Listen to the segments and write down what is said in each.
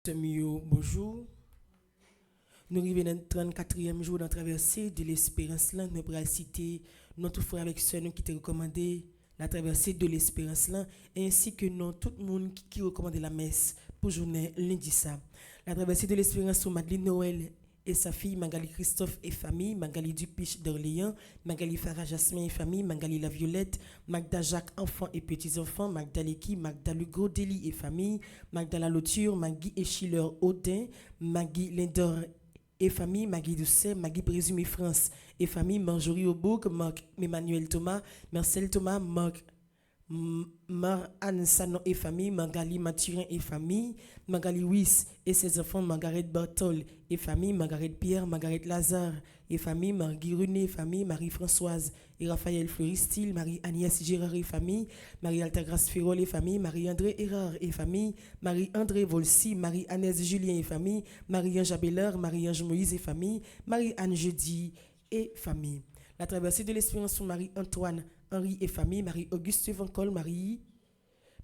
Bonjour. Nous arrivons dans le 34e jour de la traversée de l'espérance. Là, nous pourrons citer notre frère avec soeur qui t'a recommandé la traversée de l'espérance là, ainsi que non, tout le monde qui recommande la messe pour journée lundi ça. La traversée de l'espérance sur Madeleine Noël et sa fille Magali Christophe et famille, Magali Dupiche d'Orléans, Magali Farah Jasmin et famille, Magali La Violette, Magda Jacques enfants et petits-enfants, Magda Leki, Magda Lugo Deli et famille, Magda La Loture, Magui et Schiller Audin, Magui Lindor et famille, Magui Doucet, Magui Présumé France et famille, Marjorie Aubourg, Marc Emmanuel Thomas, Marcel Thomas, Marc Anne Sanon et famille, Magali Mathurin et famille, Magali Wyss et ses enfants, Margaret Bartol et famille, Margaret Pierre, Margaret Lazare et famille, Marguerite René et famille, Marie-Françoise et Raphaël Fleuristil, Marie-Agnès Gérard et famille, Marie-Altagrace Ferrol et famille, Marie-André Erard et famille, Marie-André Volsi, Marie-Agnès Julien et famille, Marie-Ange Abelard, Marie-Ange Moïse et famille, Marie-Anne Jeudi et famille. La traversée de l'espérance sur Marie-Antoine Henri et famille, Marie-Auguste Vancol,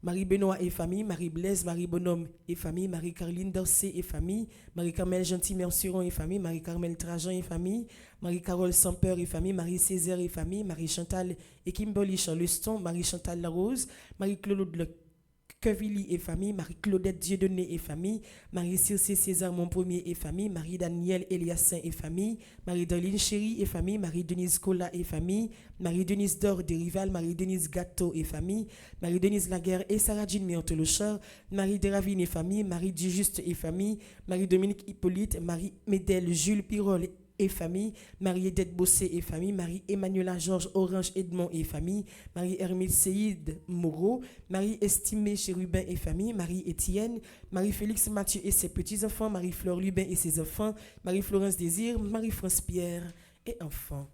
Marie-Benoît et famille, Marie-Blaise, Marie-Bonhomme et famille, Marie-Caroline Dorsey et famille, Marie-Carmel Gentil-Merciron et famille, Marie-Carmel Trajan et famille, Marie-Carole Sampeur et famille, Marie-Césaire et famille, Marie-Chantal et Kimberly Charleston, Marie-Chantal Larose, Marie-Claude Quevilly et famille, Marie-Claudette Dieudonné et famille, Marie-Circé César Montpremier et famille, Marie-Daniel Eliassin et famille, Marie-Darline Chéri et famille, Marie-Denise Cola et famille, Marie-Denise Dor de Rival, Marie-Denise Gâteau et famille, Marie-Denise Laguerre et Sarah Jean Méantolochard, Marie-Déravine et famille, Marie-Dujuste et famille, Marie-Dominique Hippolyte, Marie-Médel Jules Pirol et famille, Marie-Edette Bossé et famille, Marie-Emmanuela Georges Orange Edmond et famille, Marie-Hermile Seïd Moreau, Marie-Estimée Chérubin et famille, Marie-Étienne, Marie-Félix Mathieu et ses petits-enfants, Marie-Flore Lubin et ses enfants, Marie-Florence Désir, Marie-France Pierre et enfants.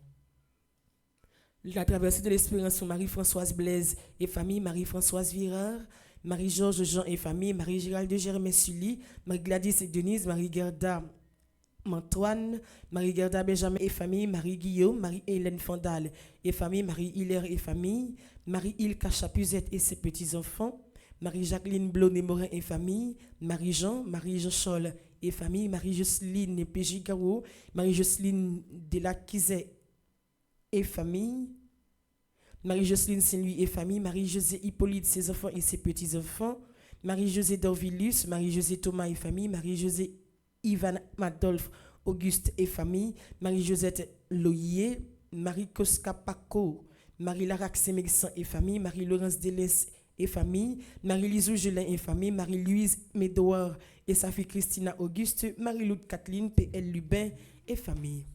La traversée de l'espérance sur Marie-Françoise Blaise et famille, Marie-Françoise Virard, Marie-Georges Jean et famille, Marie-Gérald de Germain-Sully, Marie-Gladys et Denise, Marie-Gerda Antoine, Marie-Gerda Benjamin et famille, Marie-Guillaume, Marie-Hélène Fondal et famille, Marie-Hilaire et famille, Marie-Ilka Chapuzette et ses petits-enfants, Marie-Jacqueline Blonnet-Morin et famille, Marie-Jean, Marie-Jean Scholl et famille, Marie-Jocelyne Péjigaro, Marie-Jocelyne Delacizet et famille, Marie-Jocelyne Saint-Louis et famille, Marie-José Hippolyte, ses enfants et ses petits-enfants, Marie-José Dorvilus, Marie-José Thomas et famille, Marie-José Ivan Adolphe Auguste et famille, Marie-Josette Loyer, Marie-Koska Paco, Marie-Larac Semexan et famille, Marie-Laurence Delès et famille, Marie-Lisou Gelin et famille, Marie-Louise Médouard et sa fille Christina Auguste, Marie-Loude Kathleen P.L. Lubin et famille.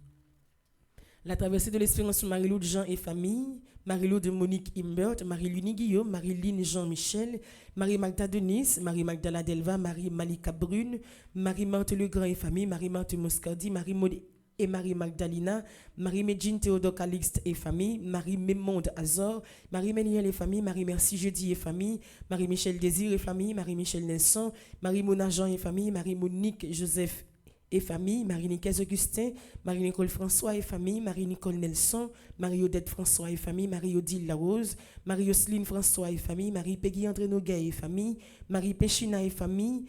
La traversée de l'espérance sur Marie-Loude Jean et famille, Marie-Loude Monique Imbert, Marie-Lune Guillaume, Marie-Line Jean-Michel, Marie-Magda Denise, Marie-Magdala Delva, Marie-Malika Brune, Marie-Marthe Legrand et famille, Marie-Marthe Moscardi, Marie-Maud et Marie Magdalena, Marie Medjine Théodore Calixte et famille, Marie Mémonde Azor, Marie Méniel et famille, Marie Merci Jeudi et famille, Marie Michel Désir et famille, Marie Michel Nelson, Marie Mona Jean et famille, Marie Monique Joseph et famille, Marie-Nicaise Augustin, Marie-Nicole François et famille, Marie-Nicole Nelson, Marie-Odette François et famille, Marie-Odile Larose, Marie-Océline François et famille, Marie-Peggy André Noguet et famille, Marie-Péchina et famille,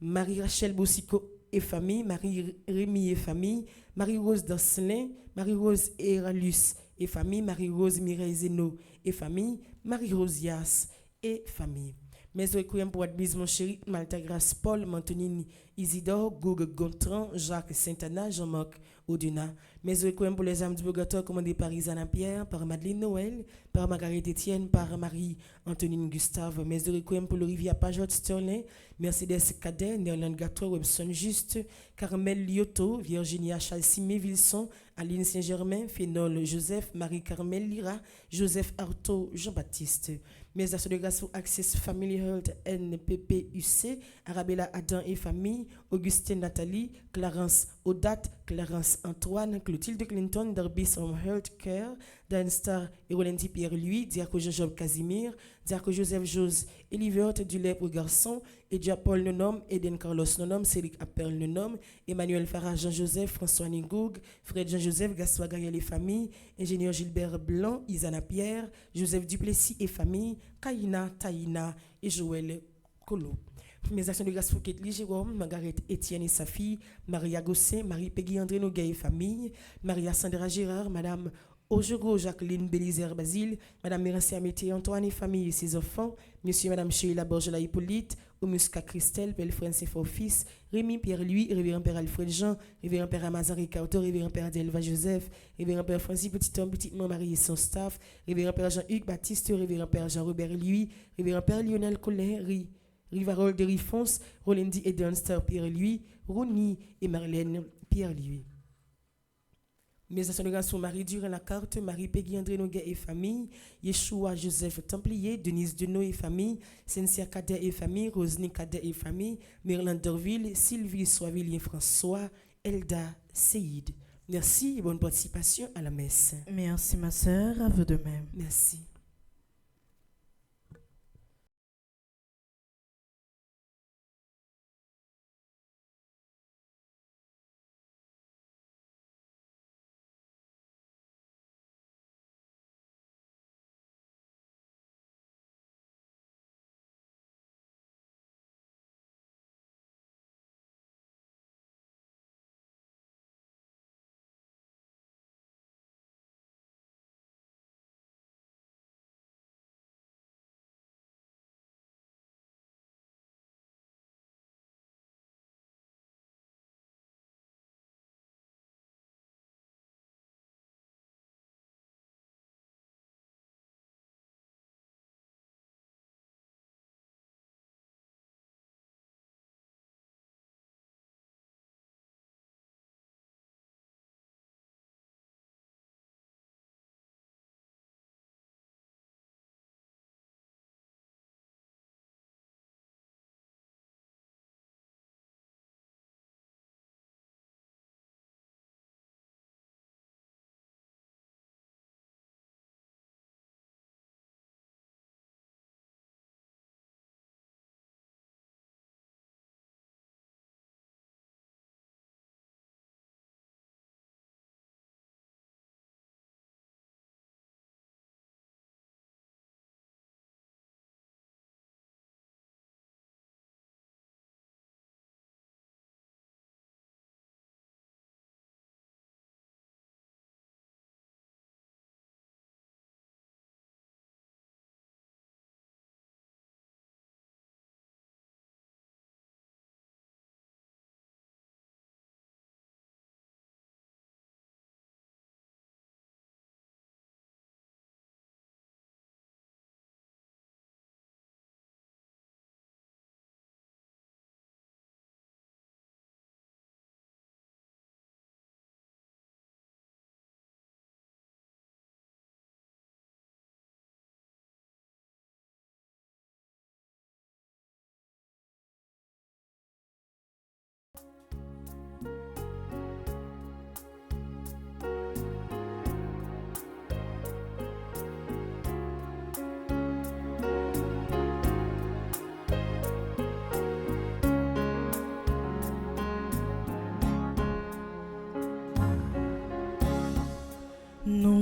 Marie-Rachel Bossico et famille, Marie-Rémy et famille, Marie-Rose Dancelin, Marie-Rose Eralus et famille, Marie-Rose Mireille Zeno et famille, Marie-Rose Yass et famille. Mes requiem pour Admise, mon chéri, Malta Grace Paul, Mantonini Isidore, Goug Gontran, Jacques Saint-Anna, Jean-Marc Auduna. Mes requiem pour les âmes du purgatoire commandées par Isana Pierre, par Madeleine Noël, par Margaret Etienne, par Marie-Antonine Gustave. Mes requiem pour Olivia Pajot Sterling, Mercedes Cadet, Nerland Gato, Webson Juste, Carmel Lyoto, Virginia Chalcimé Vilson, Aline Saint-Germain, Phénol Joseph, Marie-Carmel Lira, Joseph Artaud, Jean-Baptiste. Mes actions de grâce pour Access Family Health NPPUC, Arabella Adam et famille, Augustine Nathalie, Clarence Odat, Clarence Antoine, Clotilde Clinton, Derbis Home Health Care, Dan Star et Rolendi Pierre-Louis, Diaco Jean-Job Casimir, Diaco Joseph Jose, Elivert Dulep pour garçon, Edia Paul Nonom, Eden Carlos Nonom, Cédric Appel Nonom, Emmanuel Farah Jean-Joseph, François Ningoug, Fred Jean-Joseph, Gaspard Gabriel et famille, Ingénieur Gilbert Blanc, Isana Pierre, Joseph Duplessis et famille, Kaina, Taïna et Joël Colo. Mes actions de grâce pour Ketli Jérôme, Margaret Etienne et sa fille, Maria Gosset, Marie-Peggy André Noguet et famille, Maria Sandra Gérard, Madame Ojego Jacqueline Bélizer Basile, Madame Mérancia Mété Antoine et famille et ses enfants, Monsieur et Madame Sheila Borgela Hippolyte, Omuska Christelle, Belfren Sefor fils, Rémi Pierre-Louis, Révérend Père Alfred Jean, Révérend Père Amazan Ricardo, Révérend Père Adelva Joseph, Révérend Père Francis Petit Homme, Petit Marie et son staff, Révérend Père Jean-Hugues Baptiste, Révérend Père Jean-Robert Louis, Révérend Père Lionel Collet, Rivarol de Rifons, Rolendi et Dunster Pierre-Louis, Rouni et Marlène Pierre-Louis. Mes actions de grâce sont Marie Durand la carte, Marie Peggy André Noguet et famille, Yeshua Joseph Templier, Denise Deneau et famille, Cynthia Cadet et famille, Rosny Cadet et famille, Merlin Dorville, Sylvie Soivillien François, Elda Seïd. Merci et bonne participation à la messe. Merci ma sœur, à vous de même. Merci.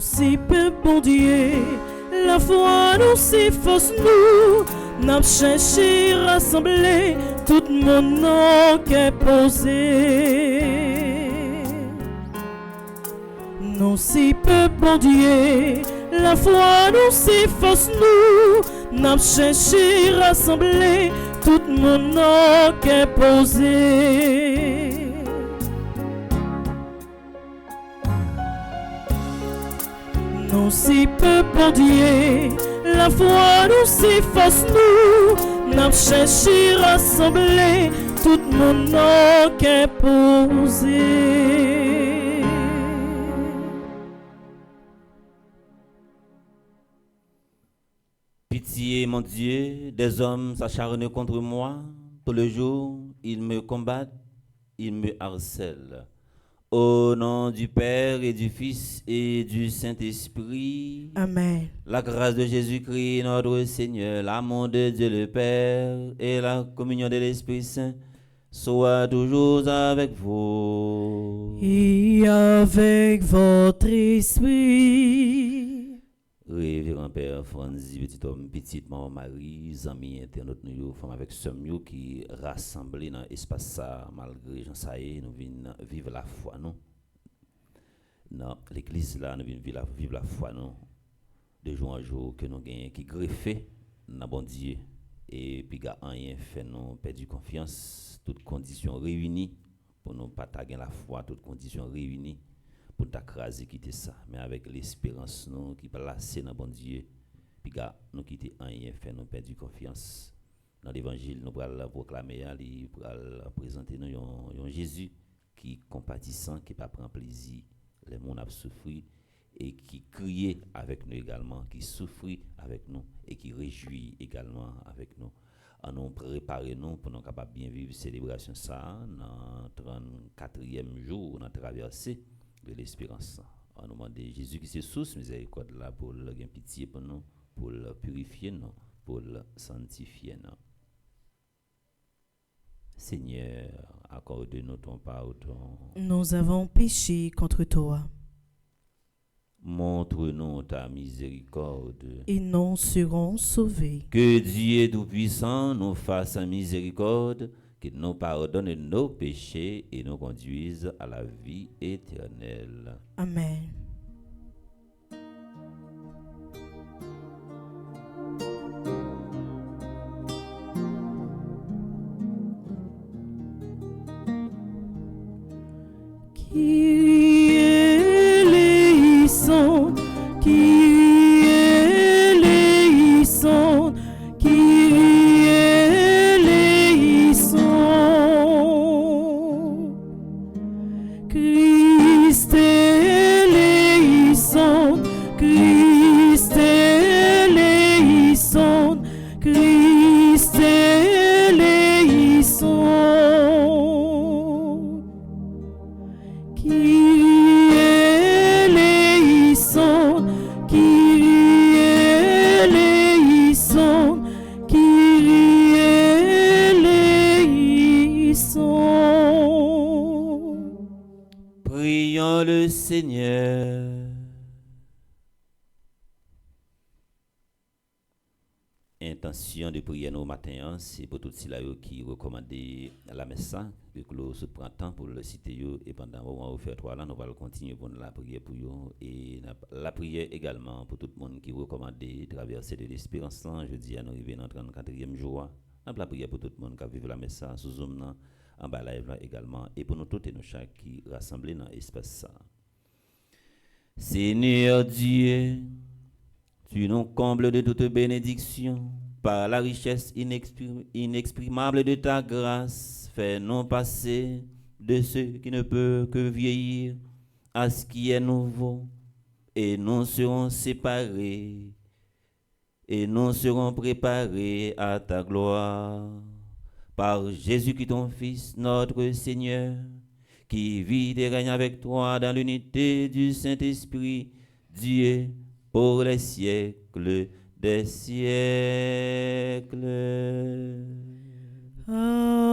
si peu bon Dieu, la foi nous si force nous, n'a cherché rassembler tout mon nom qu'est posé. Nous si peu bon Dieu, la foi nous si force nous, n'a cherché rassembler tout mon nom qu'est posé. Nous si peu bon Dieu, la foi nous si force nous, n'a cherché rassembler tout mon nom qu'est posé. Pitié, mon Dieu, des hommes s'acharnent contre moi. Tout le jour, ils me combattent, ils me harcèlent. Au nom du Père et du Fils et du Saint-Esprit. Amen. La grâce de Jésus-Christ, notre Seigneur, l'amour de Dieu le Père et la communion de l'Esprit Saint soit toujours avec vous. Et avec votre esprit. Révérend Père Franzi, petit homme, petite maman Marie, amis internautes, nous sommes avec Sommio qui rassemblés dans l'espace ça, malgré Jean Saé, nous venons vivre la foi, non? Dans l'église là, nous venons vivre la foi, non? De jour en jour, que nous gagnons, qui greffé dans bon Dieu. Et puis, rien fait, nous perdu confiance, toutes conditions réunies, pour nous pas gagner la foi, toutes conditions réunies. Pour t'accraser, quitter ça, mais avec l'espérance nous qui placée dans bon Dieu, puis nous quitter rien fait, nous perdu confiance dans l'évangile, nous allons proclamer, nous allons présenter nous un Jésus qui compatissant, qui pas prend plaisir, les monde a souffri et qui crie avec nous également, qui souffre avec nous et qui réjouit également avec nous. En nous préparer nous pour nous capables bien vivre célébration ça dans 34e jour dans traversée de l'espérance. On nous demande Jésus qui se source miséricorde là pour le gain pitié pour nous, pour le purifier nous, pour le sanctifier nous. Seigneur, accorde-nous ton pardon. Nous avons péché contre toi. Montre-nous ta miséricorde. Et nous serons sauvés. Que Dieu Tout-Puissant nous fasse miséricorde, qu'il nous pardonne nos péchés et nous conduise à la vie éternelle. Amen. Qui éléison, qui éléison, qui éléison, Christ éléison, Christ éléison, Christ éléison. Kyrie eleison, Kyrie eleison, Kyrie eleison. Prions le Seigneur. Intention de prier nos matins, c'est pour tous ceux qui recommandent la messe, que nous se prend temps pour le citer et pendant le moment où faire trois là, nous allons continuer pour la prière pour eux et la prière également pour tout le monde qui recommande traverser de l'espérance. Je dis à nous arriver dans le 34e jour. La prière pour tout le monde qui vit la messe sous Zoom en bas live là également et pour nous tous et nous chaque qui rassemblés dans l'espace ça. Seigneur Dieu, tu nous combles de toute bénédiction par la richesse inexprimable de ta grâce. Fais-nous passer de ce qui ne peut que vieillir à ce qui est nouveau, et nous serons séparés, et nous serons préparés à ta gloire. Par Jésus-Christ, ton Fils, notre Seigneur, qui vit et règne avec toi dans l'unité du Saint-Esprit, Dieu, pour les siècles des siècles. Amen.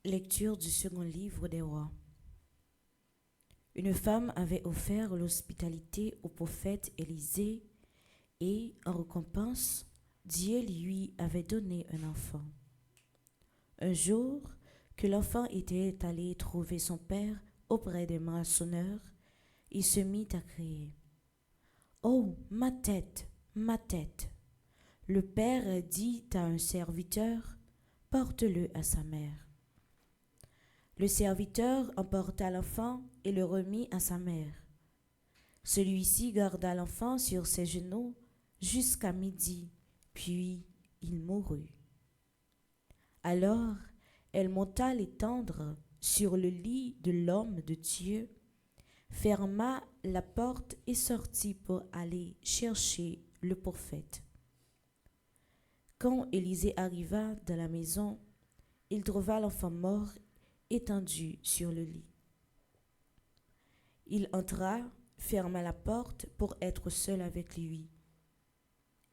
Lecture du second livre des rois. Une femme avait offert l'hospitalité au prophète Élisée et, en récompense, Dieu lui avait donné un enfant. Un jour, que l'enfant était allé trouver son père auprès des moissonneurs, il se mit à crier « Oh, ma tête, ma tête !» Le père dit à un serviteur « Porte-le à sa mère. » Le serviteur emporta l'enfant et le remit à sa mère. Celui-ci garda l'enfant sur ses genoux jusqu'à midi, puis il mourut. Alors, elle monta l'étendre sur le lit de l'homme de Dieu, ferma la porte et sortit pour aller chercher le prophète. Quand Élisée arriva dans la maison, il trouva l'enfant mort étendu sur le lit. Il entra, ferma la porte pour être seul avec lui,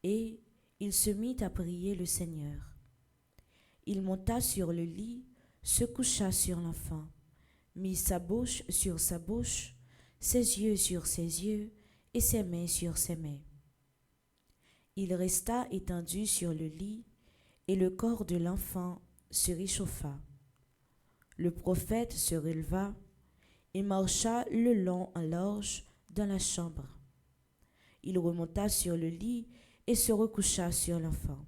et il se mit à prier le Seigneur. Il monta sur le lit, se coucha sur l'enfant, mit sa bouche sur sa bouche, ses yeux sur ses yeux et ses mains sur ses mains. Il resta étendu sur le lit, et le corps de l'enfant se réchauffa. Le prophète se releva et marcha le long en large dans la chambre. Il remonta sur le lit et se recoucha sur l'enfant.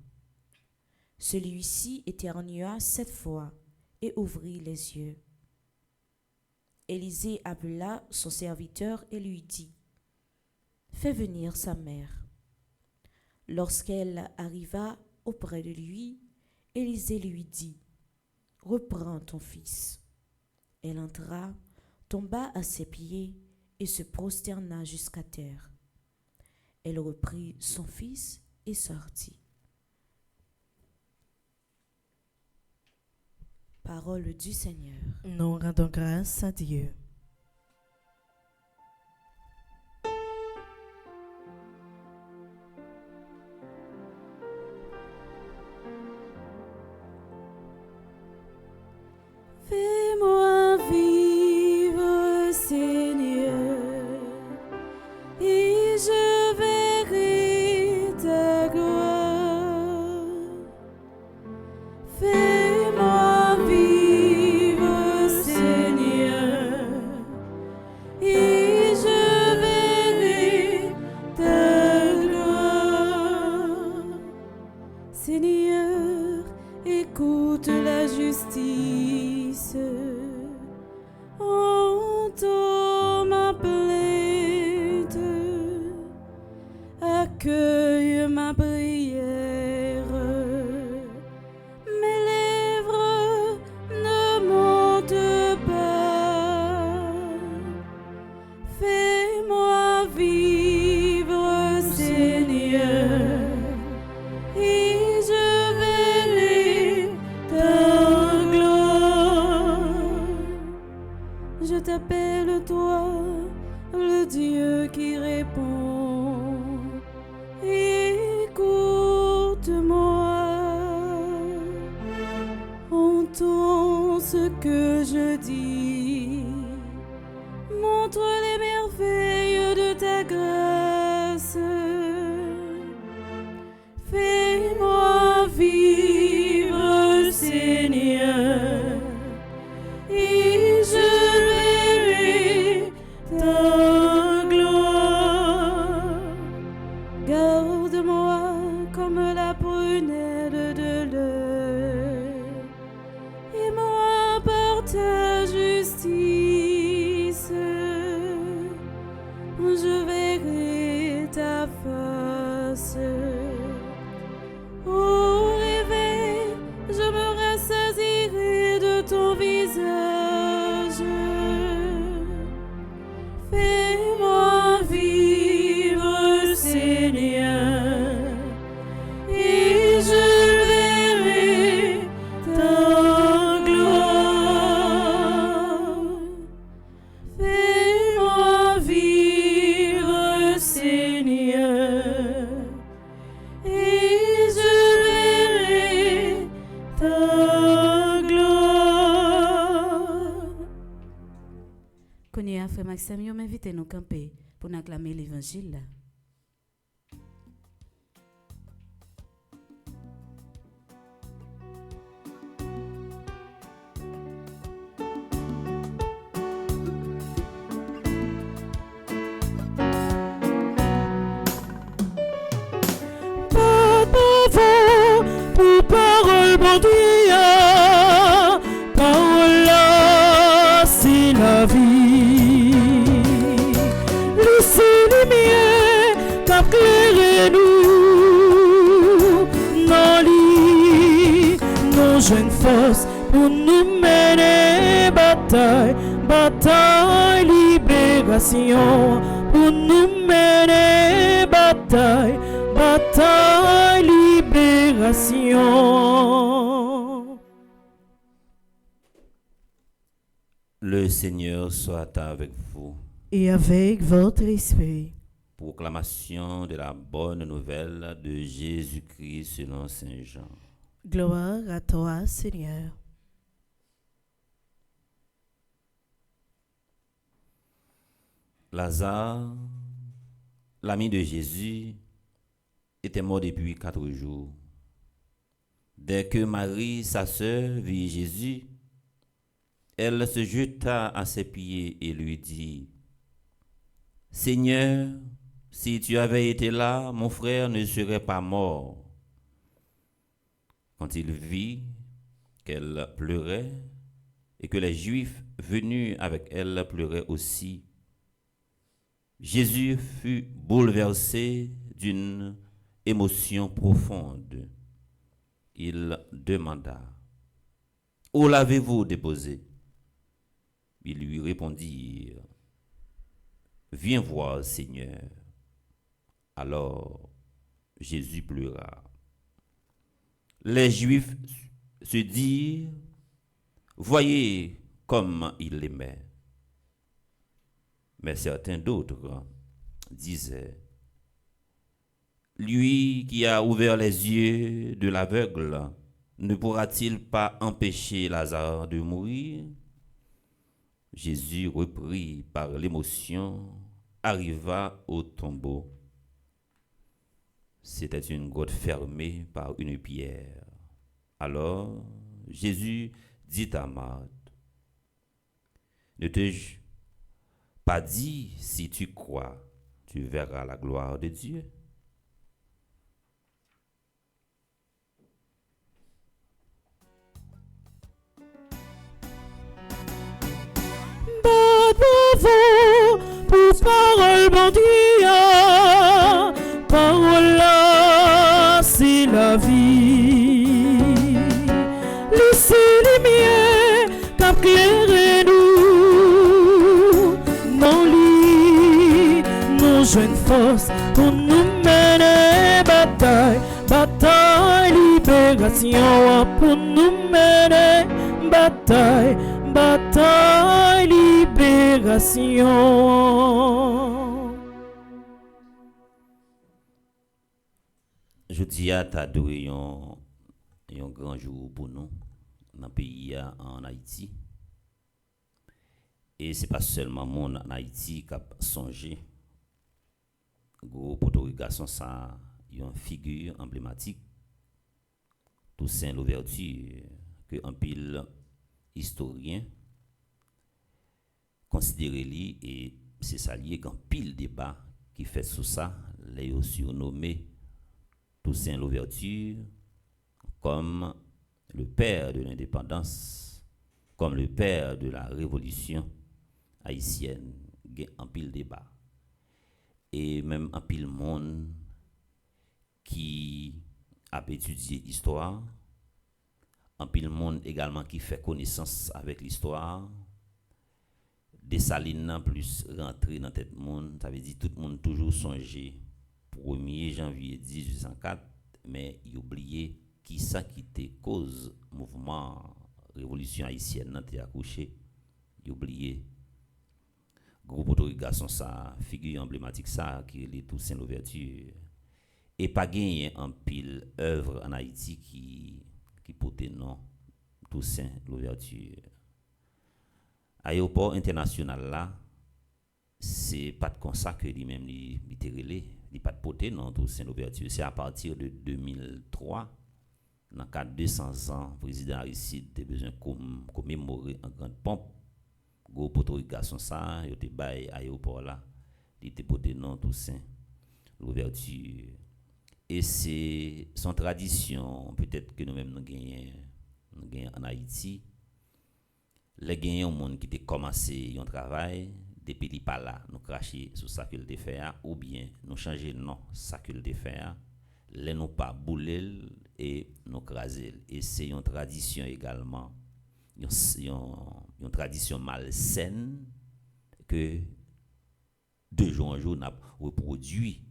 Celui-ci éternua 7 fois et ouvrit les yeux. Élisée appela son serviteur et lui dit « Fais venir sa mère. » Lorsqu'elle arriva auprès de lui, Élisée lui dit « Reprends ton fils. » Elle entra, tomba à ses pieds et se prosterna jusqu'à terre. Elle reprit son fils et sortit. Parole du Seigneur. Nous rendons grâce à Dieu. Fais-moi vivre, Seigneur, et je verrai ta gloire. Fais-moi vivre, Seigneur, et je verrai ta gloire. Seigneur, écoute la justice, entends ma plainte, accueille ma prière. Mes lèvres ne mentent pas. Fais-moi vivre, Seigneur, et je verrai ta gloire. Je t'appelle, toi, le Dieu qui répond. Écoute-moi, entends ce que je dis, montre les merveilles de ta grâce. Fais-moi vivre, Seigneur, et je verrai ta gloire. Garde-moi comme la prunelle de l'œil, et moi par ta justice, je verrai ta face. Au réveil, je me rassasirai de ton visage. Fais-moi vivre, Seigneur, et je verrai ta gloire. Fais-moi vivre, Seigneur, Samuel m'invite à nous camper pour acclamer l'évangile. Pour parole bon Dieu, parole là, c'est la vie. Laissez lumière qu'éclaire nous, non lit, nos jeunes forces pour nous mener bataille, bataille libération, pour nous mener bataille, bataille libération. Le Seigneur soit avec vous. Et avec votre esprit. Proclamation de la bonne nouvelle de Jésus-Christ selon Saint Jean. Gloire à toi, Seigneur. Lazare, l'ami de Jésus, était mort depuis 4 jours. Dès que Marie, sa sœur, vit Jésus, elle se jeta à ses pieds et lui dit, « Seigneur, si tu avais été là, mon frère ne serait pas mort. » Quand il vit qu'elle pleurait et que les Juifs venus avec elle pleuraient aussi, Jésus fut bouleversé d'une émotion profonde. Il demanda, « Où l'avez-vous déposé ?» Ils lui répondirent, « Viens voir, Seigneur. » Alors Jésus pleura. Les Juifs se dirent, « Voyez comme il l'aimait. » Mais certains d'autres disaient, « Lui qui a ouvert les yeux de l'aveugle, ne pourra-t-il pas empêcher Lazare de mourir ?» Jésus, repris par l'émotion, arriva au tombeau. C'était une grotte fermée par une pierre. Alors Jésus dit à Marthe, « Ne t'ai-je pas dit, si tu crois, tu verras la gloire de Dieu ?» Pour parole bon Dieu, parole là, c'est la vie. Laissez lumière qu'éclaire nous, non lit, nos jeunes forces pour nous mener bataille, bataille libération, pour nous mener bataille, bataille libération. Je dis à t'adorer un grand jour pour nous dans le pays en Haïti. Et ce n'est pas seulement mon en Haïti qui a songé. Gros potorigasson, ça une figure emblématique. Toussaint Louverture, que un pile historien considéré lui, et c'est ça lié qu'un pile débat qui fait sur ça, les surnommé Toussaint Louverture comme le père de l'indépendance, comme le père de la révolution haïtienne, il y a un pile débat. Et même un pile monde qui a étudié l'histoire, un pile monde également qui fait connaissance avec l'histoire. Dessalines plus rentré dans tête monde, ça veut dire tout le monde toujours songé 1er janvier 1804, mais il oublié qui ça qui était cause mouvement révolution haïtienne nan te accouché, il oublié groupe autorisation ça figure emblématique ça qui est Toussaint Louverture et pas gagné en pile œuvre en Haïti qui portait nom Toussaint Louverture. Aéroport international là c'est pas de comme ça que lui-même il était relé, il pas de poté non tout c'est l'ouverture, c'est à partir de 2003 dans le cadre de 200 ans président Aristide a besoin commémorer en grande pompe gros potorisation ça, il était bail aéroport là, il était poté non tout c'est l'ouverture. Et c'est son tradition, peut-être que nous-mêmes nous gagnons en Haïti. Les gagnants au monde qui ont commencé un travail, depuis qu'ils pas là, nous cracher sur ça qu'il a fait, ou bien nous changer le nom, ça qu'il a fait, les nous pas bouler et nous craser. Et c'est une tradition également, une tradition malsaine que de jour en jour n'a reproduit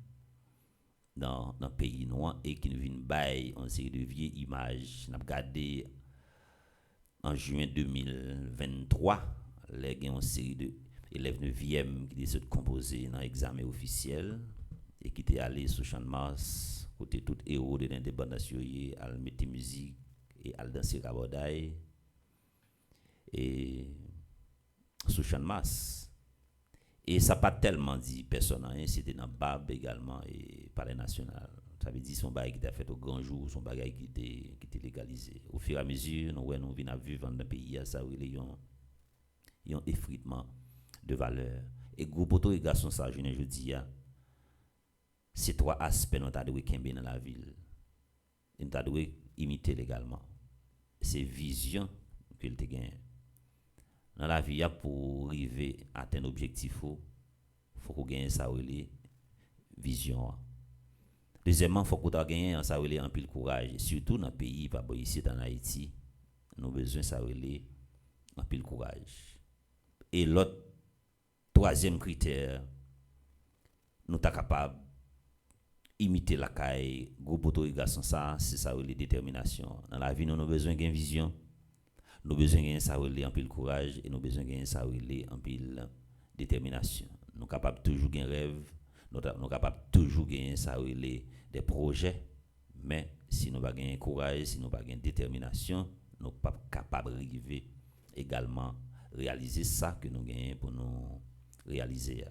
dans le pays noir et qui nous vient bailler en série de vieilles images. Nous avons regardé en juin 2023, les gens ont une série d'élèves 9e qui décident de composer dans l'examen officiel et qui étaient allés sur Champ de Mars, côté tout héros de l'indépendance, à mettre musique et à danser rabodaille et sur Champ de Mars. Et ça n'a pas tellement dit personne, hein, c'était dans BAB également et Palais National. Ça veut dire son bagage qui a fait au grand jour, son bagage qui était légalisé. Au fur et à mesure, nous venons à vivre dans le pays, ça il y a un effritement de valeur. Et groupe auto et garçon ça, je dis, c'est trois aspects nous avons kembe dans la ville. Et nous avons imiter légalement. C'est vision que tu gagne. Dans la vie, pour arriver à atteindre l'objectif, il faut qu'on gagne ça vision. Deuxièmement, il faut qu'on gagne ça un pile courage, surtout dans le pays, pas ici dans Haïti, nous avons besoin ça un pile courage. Et l'autre troisième critère, nous sommes capables d'imiter la caille, groupe autorisation ça, c'est ça détermination. Dans la vie, nous avons besoin d'une vision. Nous avons besoin de ça en pile courage et nous avons besoin de ça en pile détermination. Nous sommes capables toujours de rêve, nous sommes capables toujours de ça des projets, mais si nous n'avons pas de courage, si nous n'avons pas de détermination, nous ne sommes pas capables d'arriver également réaliser ça que nous gagnons pour nous réaliser.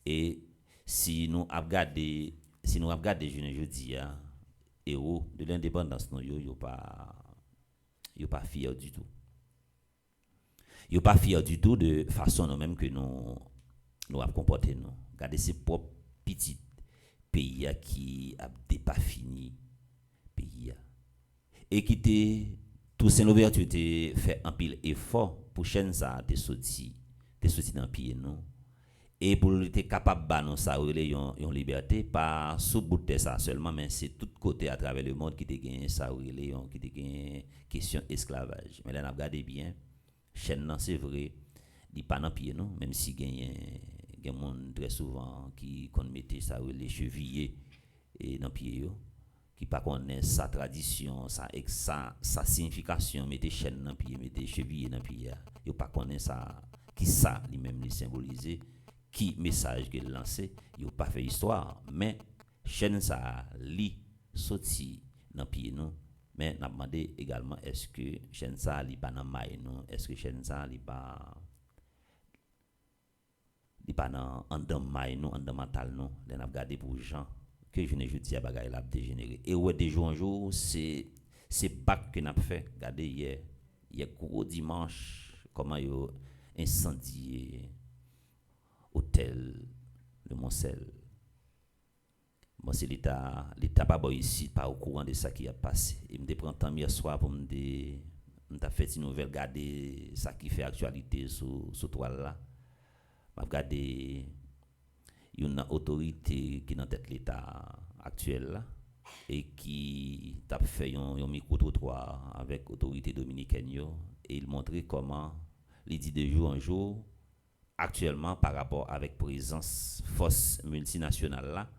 Et si nous regardons, je dis, héros de l'indépendance, nous ne pas fiers du tout. Ils ne sont pas fiers du tout de façon nous-mêmes que nous avons comporté. Regardez ces propres petits pays qui n'ont pas fini. Pays. Et qui étaient, tous ces ouvertures fait un pile effort pour chaîne ça, de sortir dans le pays. Et pour être capable de nous ça, une liberté, pas sous bout de ça seulement, mais c'est tout côté à travers le monde qui te gagne ça, qui te gagne question esclavage. Mais là, on a regardé bien, chaîne c'est vrai, il pas dans pied non, même si il y a monde très souvent qui mettait ça les chevilles et dans pied qui pas connaît sa tradition, sa signification, mettez chaîne dans pied, mettez chevilles dans pied. Yo pas connaît ça qui ça lui-même les symboliser. Qui message qu'il lancé, il n'a pas fait histoire, mais chaîne ça li sorti dans pied nous, mais n'a demandé également est-ce que chaîne ça li pas dans maille nous, est-ce que chaîne ça li pas dans en dans maille nous, en dans mental nous, on a regardé pour gens que je ne dis à bagaille l'a dégénéré. Et ouais de jour en jour, c'est bac que n'a fait, regardez hier gros dimanche comment yo incendié hôtel de Montcel. Bon, c'est l'État pas bon ici, pas au courant de ça qui a passé. Il me prend temps hier soir pour me fait une nouvelle garder ça qui fait actualité sur toile là. M'a regarder une autorité qui dans tête l'État actuel là et qui t'a fait un micro trottoir avec autorité dominicaine et il montrait comment il dit de jour en jour actuellement par rapport avec présence force multinationale là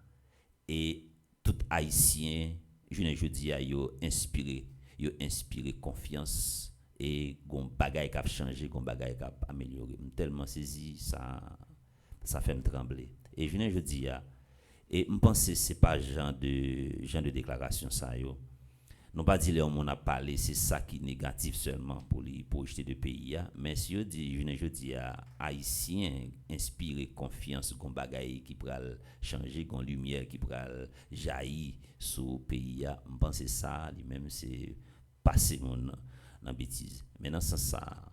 et tout haïtien je dis à yo inspiré confiance et gon bagaille qui a changé gon bagaille qui a amélioré tellement saisi ça fait me trembler et je dis et me penser c'est pas genre de déclaration ça yo Non pas dire on a parlé, c'est ça qui est négatif seulement pour les projeter de pays. Mais si on dit, je dis à Haïtiens, inspirer confiance, qu'on bagaille qui pourrait changer, qu'on lumière qui pourrait jaillir sur le pays, je pense que ça, lui-même, c'est passer mon dans bêtise. Maintenant, c'est ça.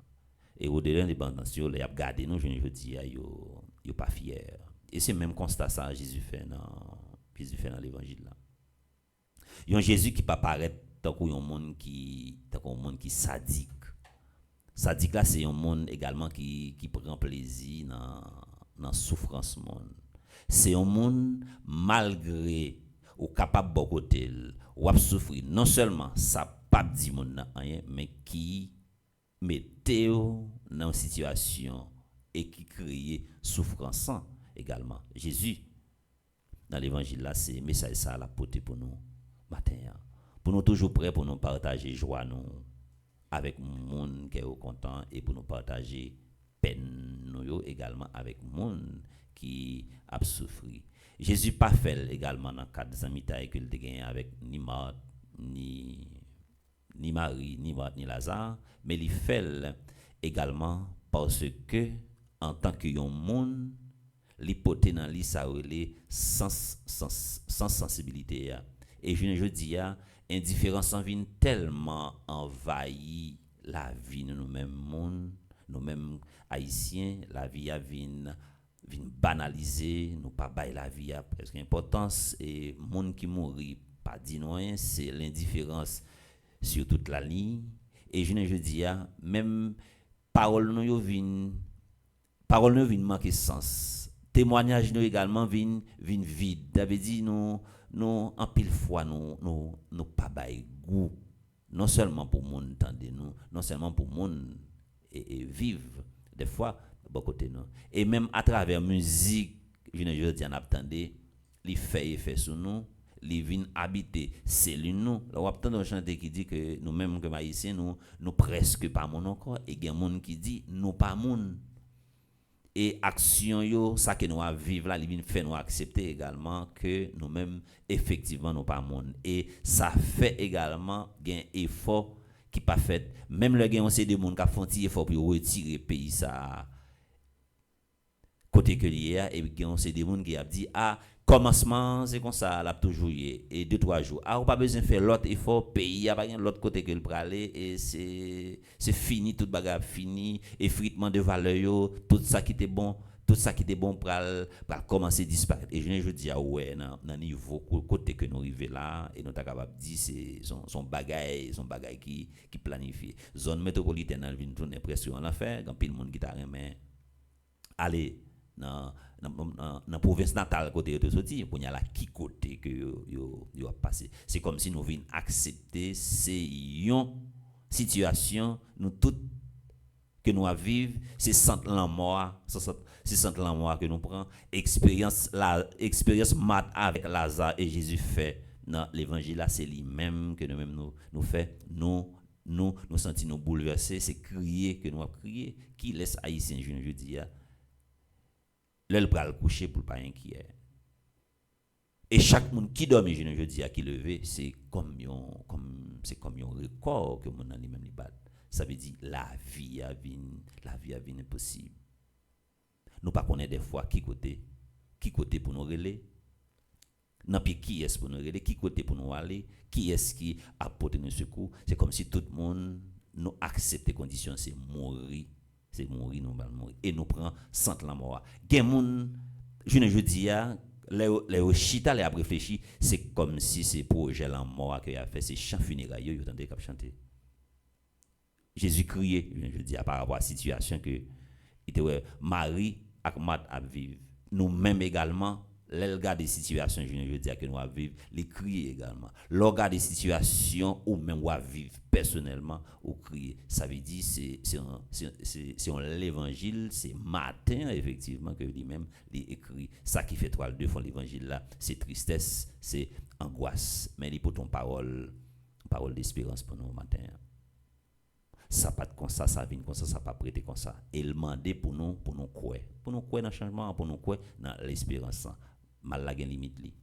Et au-delà de l'indépendance, les a gardé nous, je dis, ils pas fiers. Et c'est même constat ça Jésus fait dans l'évangile là. Il y a un Jésus qui pas paraître tant qu'on monde qui sadique. Sadique là c'est un monde également qui prend plaisir dans souffrance monde. C'est un monde malgré ou capable bon côté ou souffrir non seulement ça pas dit monde rien mais qui mettait dans une situation et qui crée souffrance également. Jésus dans l'évangile là c'est message ça la porter pour nous matin pour nous toujours prêts pour nous partager joie nous avec monde qui est content et pour nous partager peine nous également avec monde qui a souffert. Jésus pas fait également dans cadre amitié que il gagné avec ni Marthe ni Marie ni Marthe ni Lazare mais il fait également parce que en tant que un monde l'hypothèse dans li ça relé sans sensibilité et je dis indifférence en vient tellement envahi la vie de nous-mêmes monde nous-mêmes haïtiens la vie a vient banaliser nous pas bailler la vie a presque importance et monde qui mourit pas dit rien c'est l'indifférence sur toute la ligne et je dis même parole nous vinn manquer sens témoignage nous également vinn vide ça veut dire nous en pile fois nous pas bail goût non seulement pour monde entendre nous non seulement pour monde et vivre des fois bon côté nous et même à travers musique je dis en attendez li fait effet sur nous li vinn habiter cellule nous là on entend chanter qui dit que nous même comme haïtiens nous presque pas monde encore et il y a monde qui dit nous pas monde et action yo ça que nous a vivre là il vient faire nous accepter également que nous même effectivement nous pas monde et ça fait également gain effort qui pas fait même le gain on sait des monde qui font effort pour retirer pays ça côté que lié et gain on sait des monde qui a dit commencement c'est comme ça l'a toujours et 2-3 jours on pas besoin faire l'autre effort pays a pas l'autre côté que le praler et c'est fini toute bagarre fini effritement de valeur yo tout ça qui était bon pour commencer disparaître et je dis ouais dans niveau côté que nous arriver là et nous ta capable dire c'est son bagaille qui planifié zone métropolitaine elle vient tourner presque en affaire quand pile monde qui t'a remet aller dans province natale côté de sorti pour y a la qui côté que yo a passé c'est comme si nous vinn accepter c'est une situation nous tout que nous a vivre c'est centre la mort que nous prend expérience mat avec Lazare et Jésus fait dans l'évangile là c'est lui-même que nous-mêmes nous fait nous sentir nous bouleverser c'est crier que nous a crié qui laisse haïtien je dis le pral coucher pour pas inquiet et chaque monde qui dorme je dis qui lever c'est comme un record que mon nan lui-même li bat ça veut dire la vie a vinn impossible nous pas connaître des fois qui côté pour nous reler non puis qui est pour nous reler qui côté pour nous aller qui est qui apporte nos secours c'est comme si tout le monde nous accepte les conditions c'est mourir nous va mourir et nous prend sans la mort gen moun je dis les chita les a réfléchi c'est comme si c'est projet la mort que a fait c'est chant funérailles yo tendez cap chanter Jésus criait je dis par rapport à la situation que était Marie ak Marthe a vivre nous même également les gars des situations je dis que nous a vivre les crier également les gars des situations ou même ou à vivre personnellement ou crier ça veut dire c'est l'évangile c'est matin effectivement que lui-même il écrit ça qui fait 3-2 fois l'évangile là c'est tristesse c'est angoisse mais il pour ton parole d'espérance pour nous matin ça pas comme ça vient comme ça pas prêter comme ça et il mandé pour nous croire dans le changement pour nous croire dans l'espérance mal la gen limite li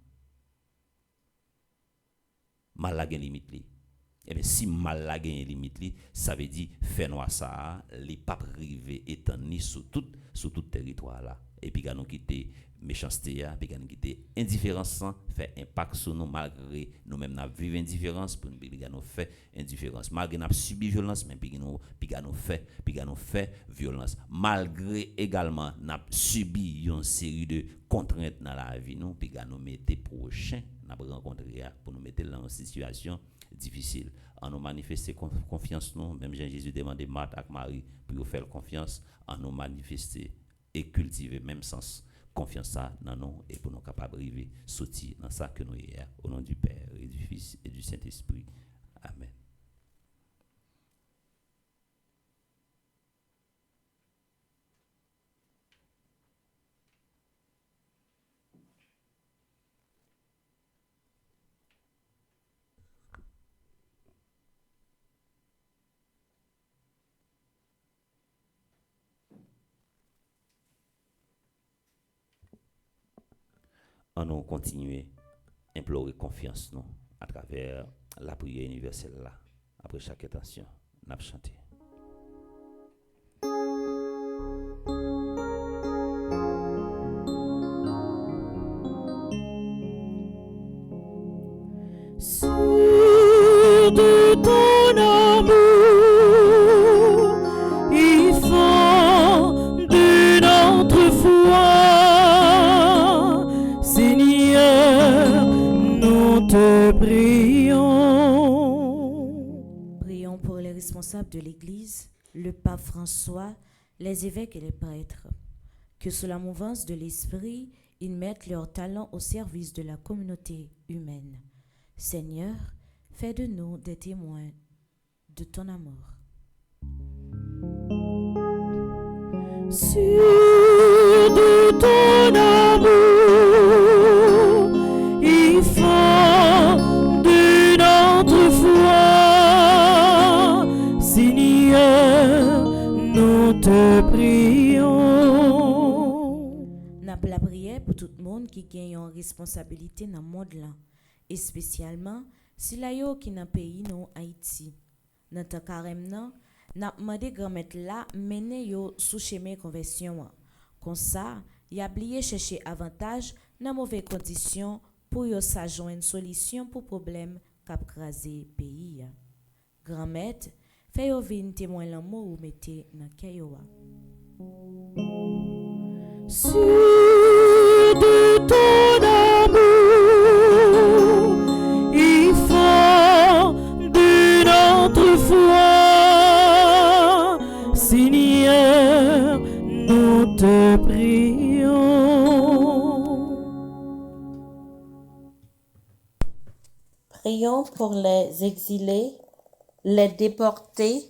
Et bien, si mal la gagne limite, ça veut dire faire noir ça, les pas privé étant ni sur tout territoire là. Et puis, nous quitter méchanceté, puis nous quitter indifférence, fait impact sur nous malgré nous-mêmes nous vivons indifférence pour nous faire indifférence. Malgré nous subi violence, mais puis nous fait violence. Malgré également nous subi une série de contraintes dans la vie, nous puis nous mettre prochain, nous rencontrer pour nous mettre dans une situation difficile. En nous manifester confiance, nous, même Jésus demandait Marthe et Marie pour faire confiance, en nous manifester et cultiver même sens confiance dans nous et pour nous capables d'arriver sortir dans ça que nous sommes au nom du Père et du Fils et du Saint-Esprit. Amen. On nous continuer implorer confiance nous à travers la prière universelle là. Après chaque intention, nous allons chanter. Sûr de ton amour, il faut de notre foi. Seigneur, nous te prions. Prions pour les responsables de l'Église, le pape François, les évêques et les prêtres. Que sous la mouvance de l'Esprit, ils mettent leurs talents au service de la communauté humaine. Seigneur, fais de nous des témoins de ton amour. Sûr de ton amour, il faut de notre foi. Seigneur, nous te prions. N'a pas la prière pour tout le monde qui gagne une responsabilité dans le monde là, et spécialement si la yo qui dans pays non Haïti. Dans ta carême nan, n'a demandé grand-mère là mener yo sous chemin conversion. Comme ça, y a oublié chercher avantage dans mauvaises conditions pour yo sa joindre solution pour problème qu'a crasé pays. Grand-mère, fait yo vinn témoin l'amour ou mettez dans kayoa. Sûr de ton amour, il faut de notre foi. Seigneur, nous te prions. Prions pour les exilés, les déportés,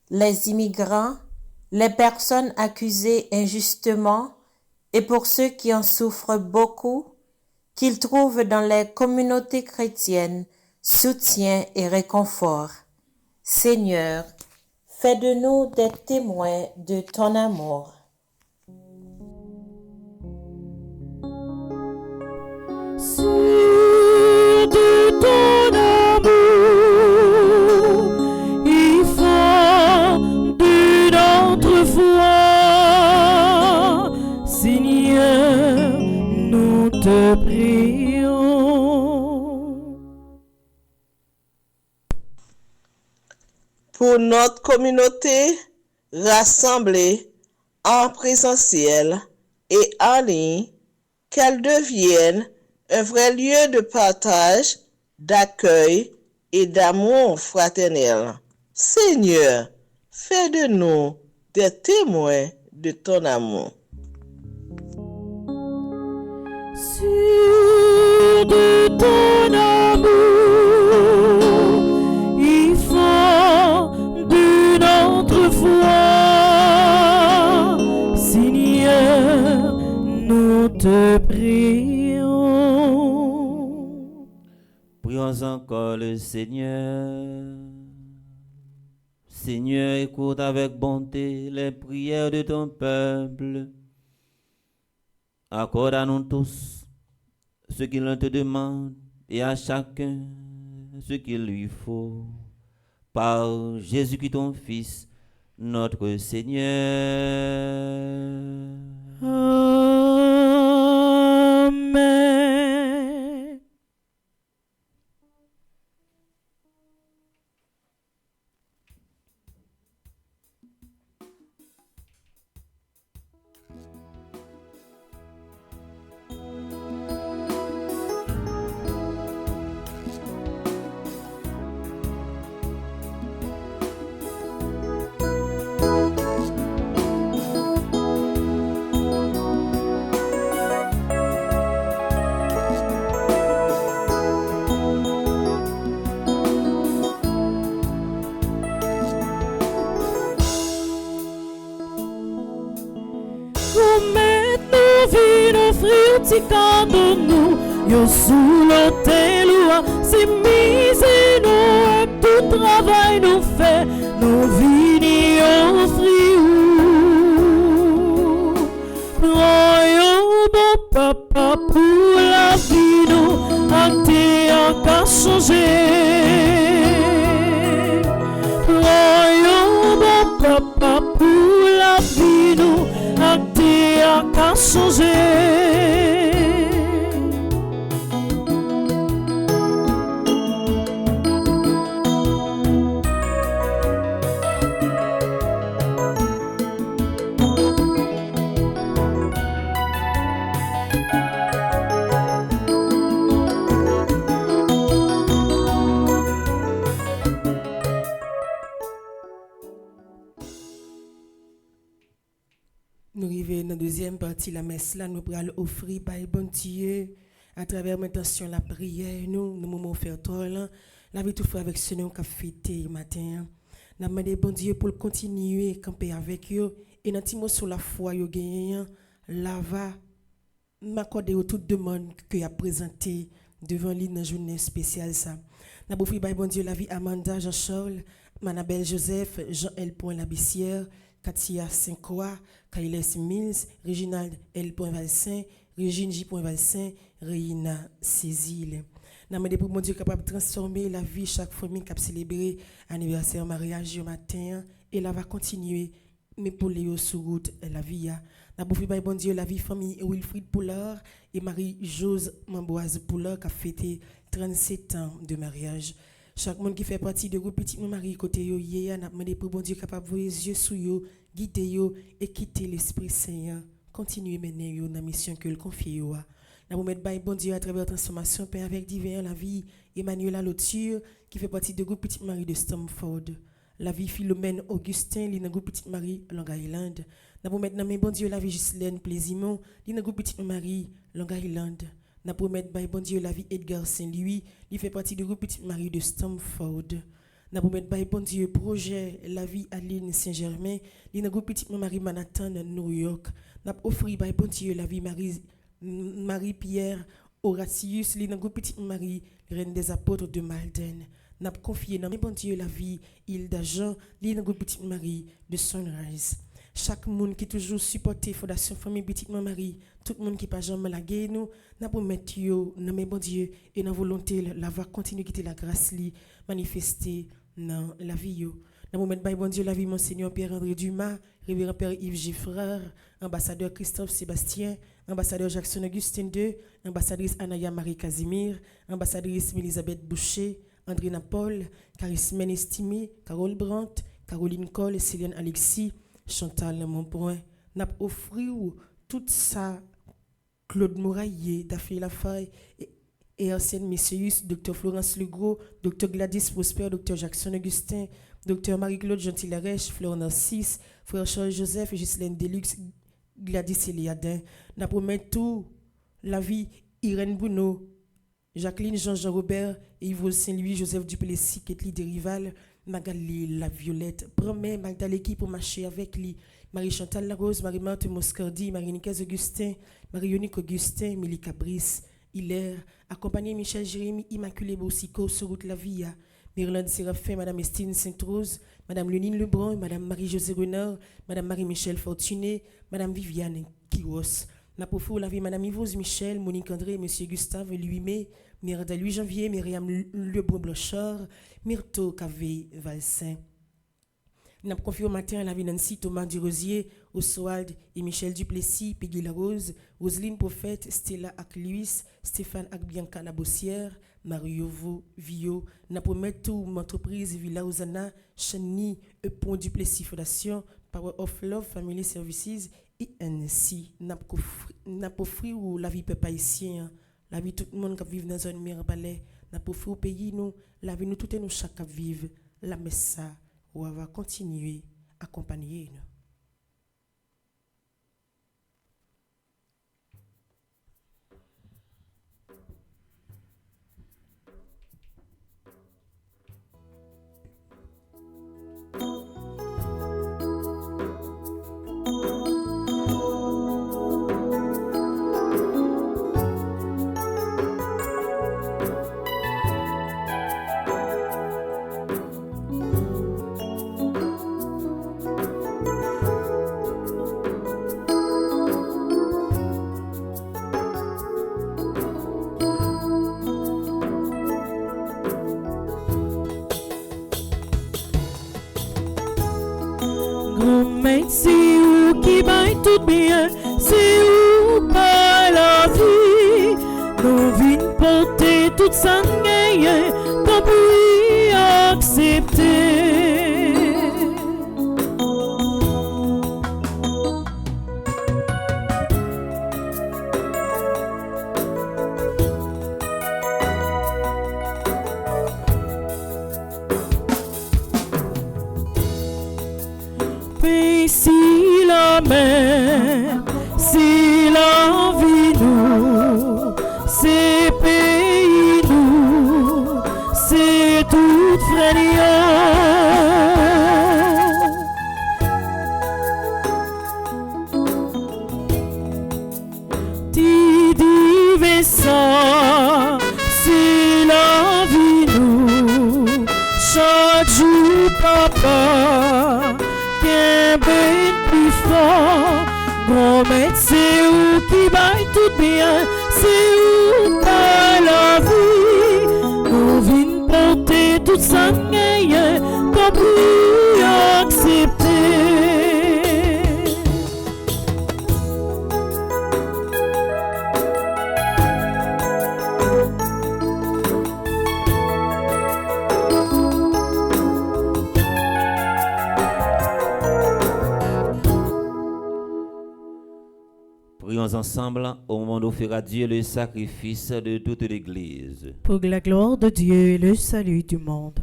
les immigrants, les personnes accusées injustement et pour ceux qui en souffrent beaucoup, qu'ils trouvent dans les communautés chrétiennes soutien et réconfort. Seigneur, fais de nous des témoins de ton amour. Sûr de ton amour, il faut de notre foi. Seigneur, nous te prions. Pour notre communauté rassemblée en présentiel et en ligne, qu'elle devienne un vrai lieu de partage, d'accueil et d'amour fraternel. Seigneur, fais de nous des témoins de ton amour. Sûr de ton amour, il faut de notre foi. Seigneur, nous te prions. Prions encore le Seigneur. Seigneur, écoute avec bonté les prières de ton peuple. Accorde à nous tous ce qu'il te demande et à chacun ce qu'il lui faut. par Jésus-Christ ton Fils, notre Seigneur. Amen. Ti cadeau nous, yo sous l'autel ou si mise nous tout travail nous fait, nous vini offrir. Prends yo bon papa pour la vie nous, acte en qu'à changer. Prends yo bon papa pour la vie nous, acte en qu'à changer. Nous arrivons dans la deuxième partie de la messe là, nous pourrons offrir par bon Dieu à travers l'intention la prière, nous moments offertoires là, la vie tout fait avec ce nom qu'a fêté matin. Nous demandons bon Dieu pour continuer à camper avec eux et dans petit mot sur la foi yo gagné là va m'accorder toute demande que a présenté devant lui dans une journée spéciale ça. Nous offrir par bon Dieu la vie Amanda Jean-Charles, Manabelle Joseph, Jean-L. Labissière, Katia Saint-Croix, Kailes Mills, Reginald L. Valsin, Régine J. Valsin, Reina Cézille. Nous demandons pour mon Dieu capable de transformer la vie chaque famille qui a célébré anniversaire, mariage au matin et là va continuer mais pour les sur route la vie. Nous avons fait bon Dieu la vie famille Wilfried Poulard et Marie-Jose Mamboise Poulard qui a fêté 37 ans de mariage. Chaque monde qui fait partie de groupe petit Marie côté yo yé n'a demandé pour bon Dieu capable voir les yeux sur yo, guider yo et quitter l'Esprit Saint. Continuer mener yo dans mission que le confie yo. N'a vous mettre bon Dieu à travers transformation Père avec divin la vie Emmanuel Loture qui fait partie de groupe petit Marie de Stamford. La vie Philomène Augustin li dans groupe petite Marie Long Island. N'a vous mettre bon Dieu la vie Ghislaine Plaisimont li dans groupe petite Marie Long Island. N'a pour mettre bon Dieu la vie Edgar Saint-Louis, il fait partie du groupe Petite Marie de Stamford. N'a pour mettre bon Dieu projet la vie Aline Saint-Germain, il dans groupe Petite Marie Manhattan New York. N'a offrir bon Dieu la vie Marie Pierre Horatius, il dans groupe Petite Marie Reine des Apôtres de Malden. N'a confié dans bon Dieu la vie Hilda Jean, il dans groupe Petite Marie de Sunrise. Chaque monde qui toujours supporté Fondation Famille Petite Marie, tout le monde qui pas jamais la guerre nous, n'a pour mettre yo dans mes bon Dieu et dans volonté la va continuer quitter la grâce li manifester dans la vie yo. N'a pour mettre bon Dieu la vie Monseigneur Pierre-André Dumas, révérend Père Yves Giffreur, ambassadeur Christophe Sébastien, ambassadeur Jackson Augustin II, ambassadrice Anaya Marie Casimir, ambassadrice Elisabeth Boucher, André Napol, Charismène Estimé, Carole Brandt, Caroline Cole, Céline Alexis, Chantal Monpoint, n'a offrir tout ça Claude Mouraillé, Daphné Lafaye et Arsène Messius, Dr Florence Legros, Dr Gladys Prosper, Dr Jackson Augustin, Dr Marie-Claude Gentil-Larèche, Fleur Narcisse, Frère Charles Joseph et Ghislaine Deluxe, Gladys Eliadin. N'a promis tout la vie Irène Bruno, Jacqueline Jean-Jean Robert, Yves Saint-Louis, Joseph Duplessis, Ketli Derival, Magali La Violette, promet Magdaleki pour marcher avec lui, Marie-Chantal Larose, Marie-Marthe Moscardi, Marie-Nicaise Augustin, Marie-Yonique Augustin, Mélie Cabris, Hilaire, accompagné Michel Jérémy, Immaculée Boussico, sur route La Via, Myrlande Séraphin, Madame Estine Sainte-Rose, Madame Lénine Lebrun, Madame Marie-Josée Renard, Madame Marie-Michel Fortuné, Madame Viviane Kiros, Napofo, la vie Madame Yvose Michel, Monique André, Monsieur Gustave Louis-Mai, Mirda 8 janvier, Myriam Lebrun Blanchard, Myrto Cavé Valsin. Nous avons confié au matin la vie Nancy Thomas Durosier, Oswald et Michel Duplessis, Peggy Larose, Roselyne Prophète, Stella ak Louis, Stéphane ak Bianca Labossière, Mario Vio, nous promet tout entreprise Villa Osana, Chani, Pont Duplessis Fondation, Power of Love Family Services, INC. Nous avons offert la vie peuple haïtien, la vie tout le monde qui vit dans une zone Mirabale, nous avons offert au pays nous, la vie nous tout et nous chaque vivre, la messa. Ou va continuer à accompagner nous. C'est où qui baille tout bien, c'est où pas la vie. Nous venons porter toute sa gagne, qu'on peut accepter. Si la mer, si la vie nous, c'est pays nous, c'est tout frère. Ti dive ça, si la vie nous, chaque jour papa. Ben plus fort, grand maître, c'est où qui baille tout bien, c'est où pas la vie. Nous venons porter toute sa gagne, qu'on peut accepter. Prions ensemble au moment d'offrir à Dieu le sacrifice de toute l'Église. Pour la gloire de Dieu et le salut du monde.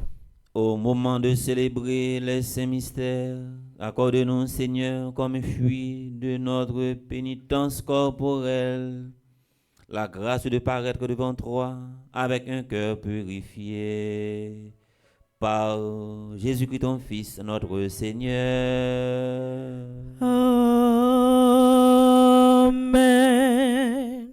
Au moment de célébrer les saints mystères, accorde-nous, Seigneur, comme fruit de notre pénitence corporelle, la grâce de paraître devant toi avec un cœur purifié. Par Jésus-Christ, ton Fils, notre Seigneur. Amen.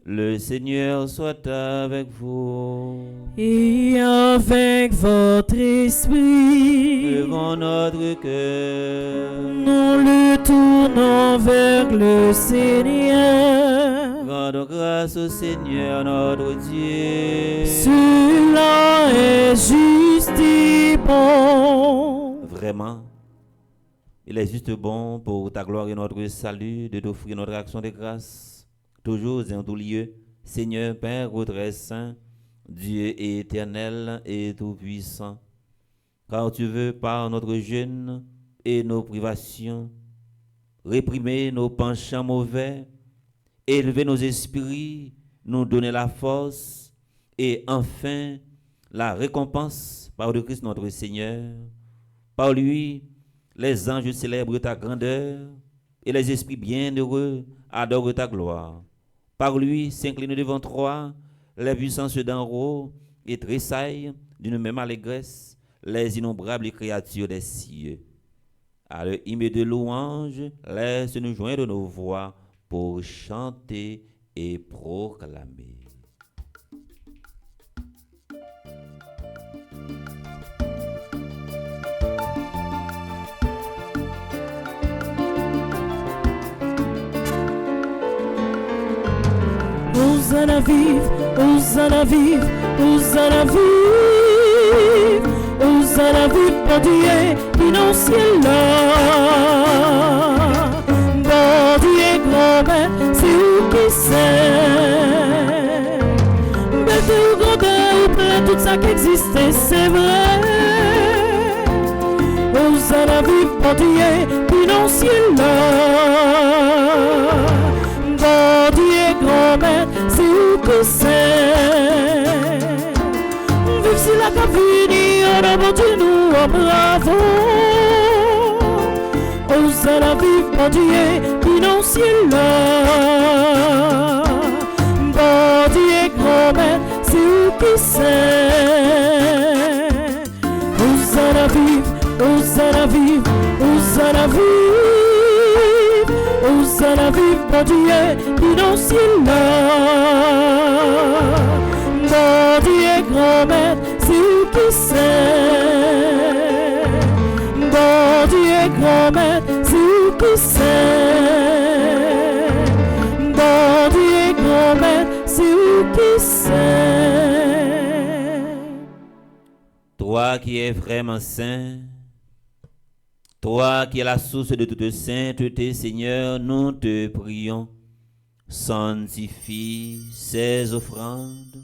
Le Seigneur soit avec vous. Et avec votre esprit. Devant notre cœur, nous le tournons vers le Seigneur. Rendons grâce au Seigneur notre Dieu. Cela est juste et bon. Vraiment, il est juste bon pour ta gloire et notre salut de t'offrir notre action de grâce, toujours et en tout lieu, Seigneur Père très saint, Dieu éternel et tout-puissant, car tu veux par notre jeûne et nos privations réprimer nos penchants mauvais, élever nos esprits, nous donner la force et enfin la récompense par le Christ notre Seigneur. Par lui, les anges célèbrent ta grandeur et les esprits bienheureux adorent ta gloire. Par lui s'inclinent devant toi les puissances d'en haut et tressaillent d'une même allégresse les innombrables créatures des cieux. À leur hymne de louange, laisse-nous joindre nos voix pour chanter et proclamer. Hosanna vive, Hosanna vive, Hosanna vive pour Dieu qui dans le ciel là. Bon Dieu grand-mère, c'est où qui sait. Mettez au grandeur, ou près tout ça qui existait, c'est vrai. Hosanna vive pour Dieu qui dans le ciel là. Bon Dieu grand-mère, c'est où qui sait. Vive si la cavini, on a bon Dieu nous, oh bravo. Hosanna vive pour Dieu qui dans le ciel là. Bon Dieu grand-mère, c'est où qui sait. Hosanna vive, Hosanna vive, Hosanna vive, Hosanna vive pour Dieu qui dans le ciel là. Bon Dieu grand-mère, c'est où qui sait. Bon Dieu grand-mère, c'est où qui sait. Bon Dieu grand-mère, c'est où qui sait. Toi qui es vraiment saint, toi qui es la source de toute sainteté, Seigneur, nous te prions, sanctifie ces offrandes,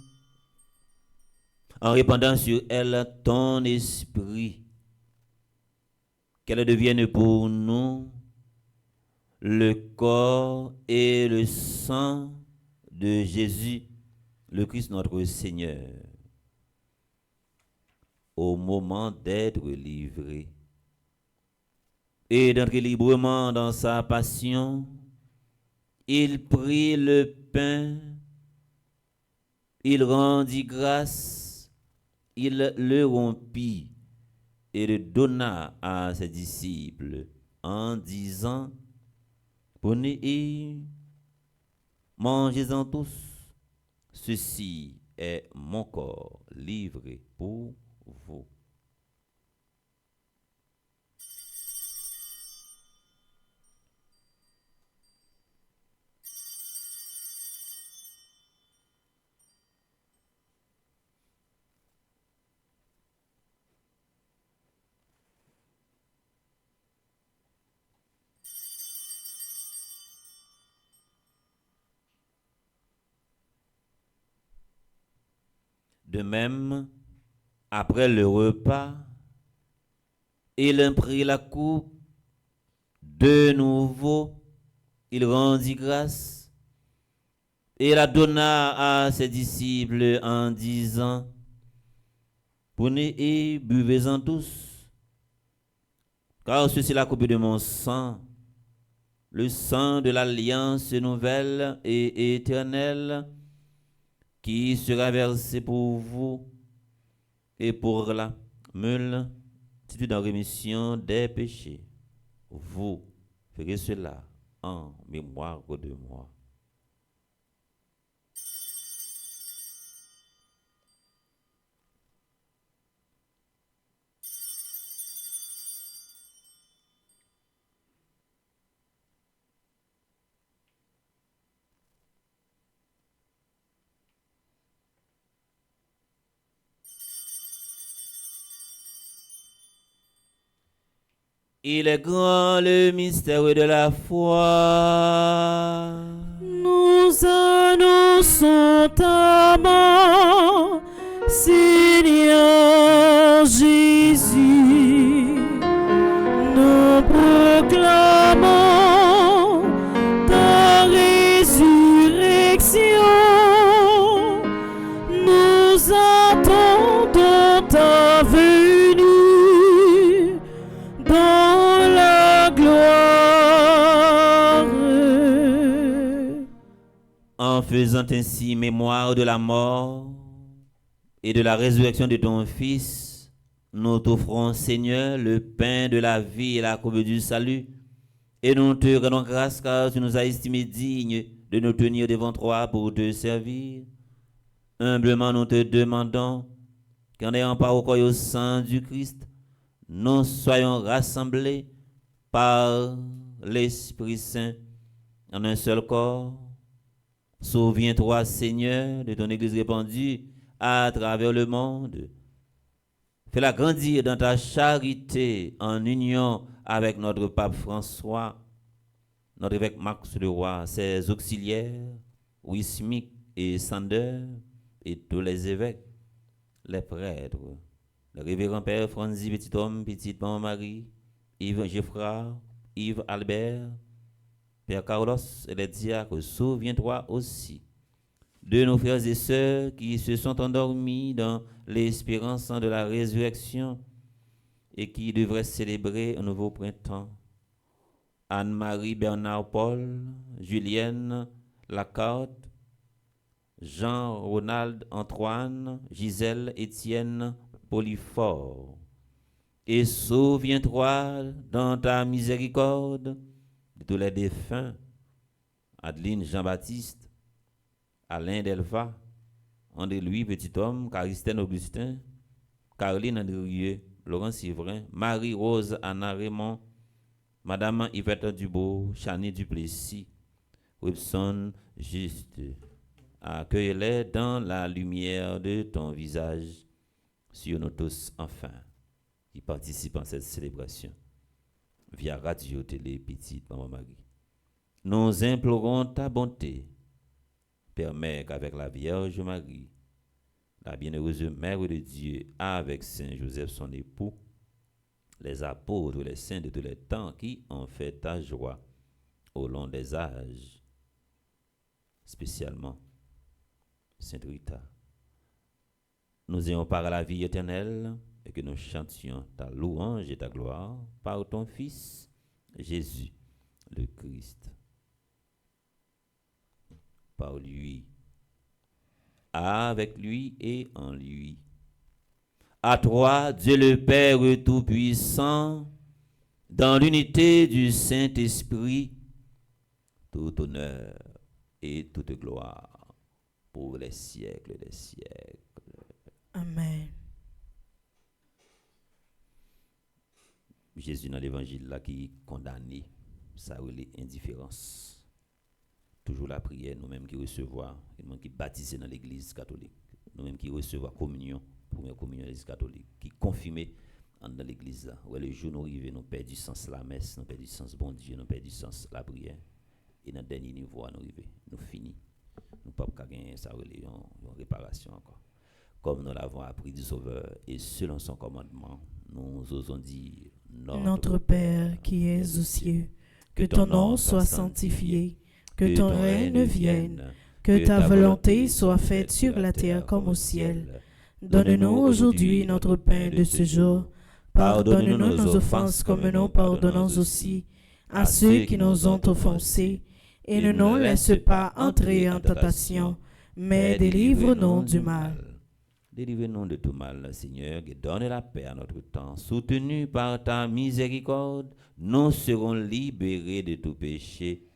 en répandant sur elles ton esprit, qu'elles deviennent pour nous le corps et le sang de Jésus, le Christ notre Seigneur, au moment d'être livré et d'entrer librement dans sa passion. Il prit le pain, il rendit grâce, il le rompit et le donna à ses disciples en disant: prenez et mangez-en tous, ceci est mon corps livré pour vous. De même, après le repas, il prit la coupe. De nouveau, il rendit grâce et la donna à ses disciples en disant: prenez et buvez-en tous, car ceci est la coupe de mon sang, le sang de l'alliance nouvelle et éternelle, qui sera versé pour vous et pour la multitude en rémission des péchés. Vous ferez cela en mémoire de moi. Il est grand le mystère de la foi. Nous annonçons ta mort, Seigneur Jésus. Nous proclamons ta résurrection. Nous attendons ta venue dans la gloire. En faisant ainsi mémoire de la mort et de la résurrection de ton Fils, nous t'offrons, Seigneur, le pain de la vie et la coupe du salut, et nous te rendons grâce car tu nous as estimés dignes de nous tenir devant toi pour te servir. Humblement, nous te demandons qu'en ayant part au corps et au sang du Christ, nous soyons rassemblés par l'Esprit Saint en un seul corps. Souviens-toi, Seigneur, de ton Église répandue à travers le monde. Fais-la grandir dans ta charité en union avec notre pape François, notre évêque Max Leroy, ses auxiliaires, Wismik et Sander, et tous les évêques, les prêtres, le révérend Père Franzi Petit-Homme, Petite Maman-Marie, Yves Geoffroy, Yves Albert, Père Carlos et les diacres, souviens-toi aussi de nos frères et sœurs qui se sont endormis dans l'espérance de la résurrection et qui devraient célébrer un nouveau printemps. Anne-Marie Bernard-Paul, Julienne Lacarte, Jean-Ronald Antoine, Gisèle Étienne Polyphore. Et souviens-toi dans ta miséricorde de tous les défunts, Adeline Jean-Baptiste, Alain Delva, André-Louis Petit-Homme, Caristène Augustin, Caroline Andrieux, Laurent Sivrin, Marie-Rose Anna Raymond, Madame Yvette Dubois, Chani Duplessis, Wilson Juste. Accueille-les dans la lumière de ton visage sur nous tous, enfin, qui participent à cette célébration via Radio Télé Petite Maman Marie. Nous implorons ta bonté. Permets qu'avec la Vierge Marie, la bienheureuse Mère de Dieu, avec Saint Joseph son époux, les apôtres, les saints de tous les temps qui ont fait ta joie au long des âges, spécialement Sainte Rita, nous ayons par la vie éternelle et que nous chantions ta louange et ta gloire par ton Fils, Jésus, le Christ. Par lui, avec lui et en lui. À toi, Dieu le Père Tout-Puissant, dans l'unité du Saint-Esprit, tout honneur et toute gloire pour les siècles des siècles. Amen. Jésus dans l'évangile là qui condamné, ça relève indifférence. Toujours la prière, nous-mêmes qui recevons, nous-mêmes qui baptisés dans l'église catholique, nous-mêmes qui recevons communion, première communion de l'église catholique, qui confirmés dans l'église là. Ouais, le jour nous arrivons, nous perdons du sens la messe, nous perdons du sens bon Dieu, nous perdons du sens la prière. Et dans le dernier niveau, nous arrivons, nous finissons. Nous ne pouvons pas gagner ça relève en réparation encore. Comme nous l'avons appris du Sauveur, et selon son commandement, nous osons dire Notre Père qui es aux cieux, que ton nom soit sanctifié, que ton règne vienne, que ta volonté soit faite sur la terre comme au ciel. Donne-nous aujourd'hui notre pain de ce jour. Pardonne-nous nos offenses comme nous pardonnons aussi à ceux qui nous ont offensés. Et ne nous laisse pas entrer en tentation, mais délivre-nous du mal. Délivre-nous de tout mal, Seigneur, et donne la paix à notre temps. Soutenus par ta miséricorde, nous serons libérés de tout péché,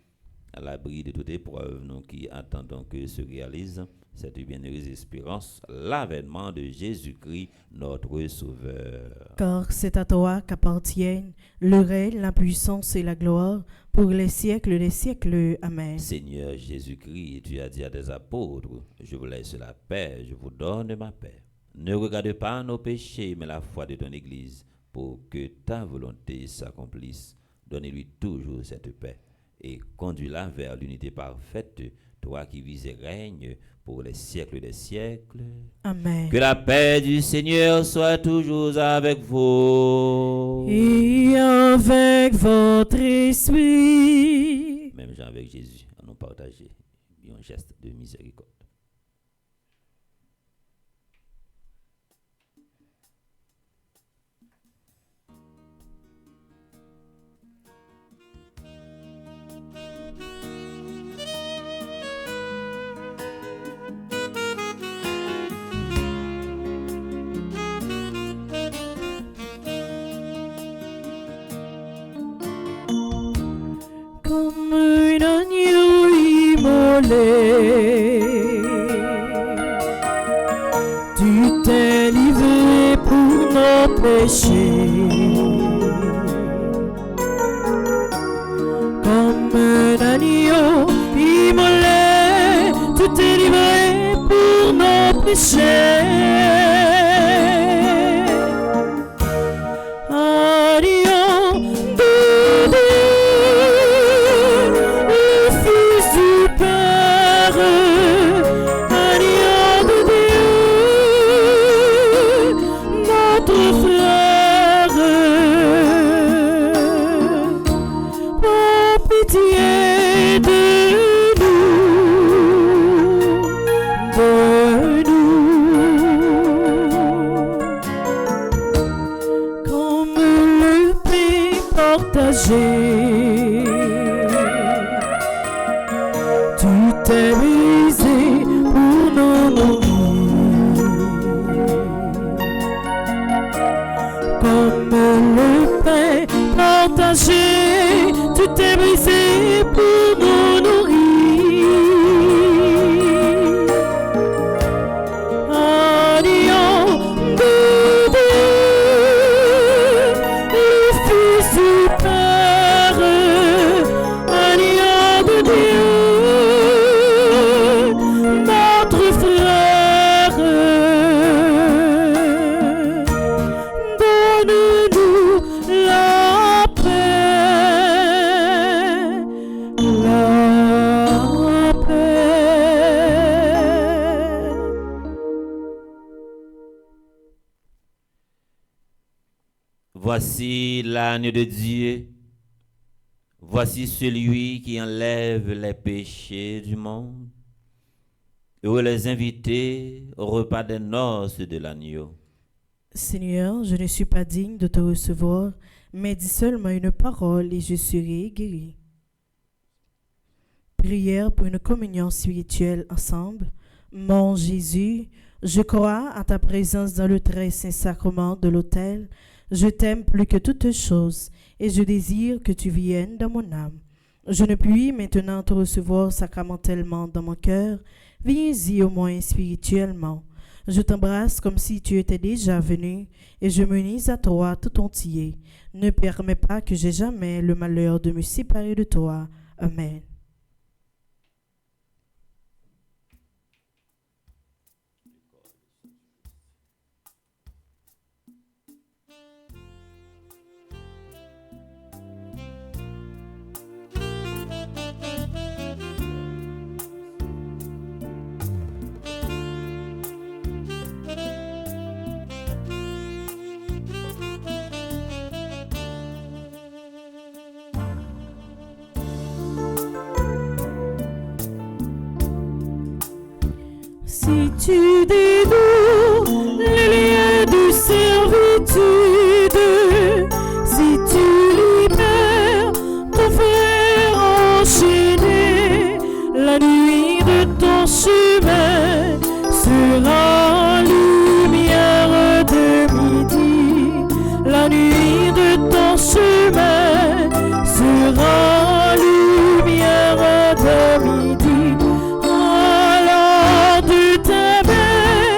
à l'abri de toute épreuve, nous qui attendons que se réalise cette bienheureuse espérance, l'avènement de Jésus-Christ, notre Sauveur. Car c'est à toi qu'appartiennent le règne, la puissance et la gloire pour les siècles des siècles. Amen. Seigneur Jésus-Christ, tu as dit à tes apôtres, je vous laisse la paix, je vous donne ma paix. Ne regarde pas nos péchés, mais la foi de ton Église, pour que ta volonté s'accomplisse. Donne-lui toujours cette paix et conduis-la vers l'unité parfaite, toi qui vis et règnes pour les siècles des siècles. Amen. Que la paix du Seigneur soit toujours avec vous. Et avec votre esprit. Même Jean avec Jésus, à nous partager un geste de miséricorde. Comme un agneau immolé, tu t'es livré pour nos péchés. Comme un agneau immolé, tu t'es livré pour nos péchés. Alliant de Dieu, le Fils du Père, alliant de Dieu, notre frère, pour pitié de comme le pain partagé. Tu t'es brisé pour nous nourrir, comme le pain partagé. Tu t'es brisé pour nous nourrir. Alliant de Dieu, le Fils du Père, alliant de Dieu, notre frère, donne-nous la paix, la paix. Voici l'agneau de Dieu. Voici celui qui enlève les péchés du monde. Heureux les invités au repas des noces de l'agneau. Seigneur, je ne suis pas digne de te recevoir, mais dis seulement une parole et je serai guéri. Prière pour une communion spirituelle ensemble. Mon Jésus, je crois à ta présence dans le très saint sacrement de l'autel. Je t'aime plus que toutes choses et je désire que tu viennes dans mon âme. Je ne puis maintenant te recevoir sacramentellement dans mon cœur. Viens-y au moins spirituellement. Je t'embrasse comme si tu étais déjà venu et je m'unis à toi tout entier. Ne permets pas que j'aie jamais le malheur de me séparer de toi. Amen. Si tu dénoues les liens de servitude, si tu libères ton frère enchaîné, la nuit de ton chemin sera lumière de midi. La nuit de ton chemin sera lumière de midi. Alors de ta main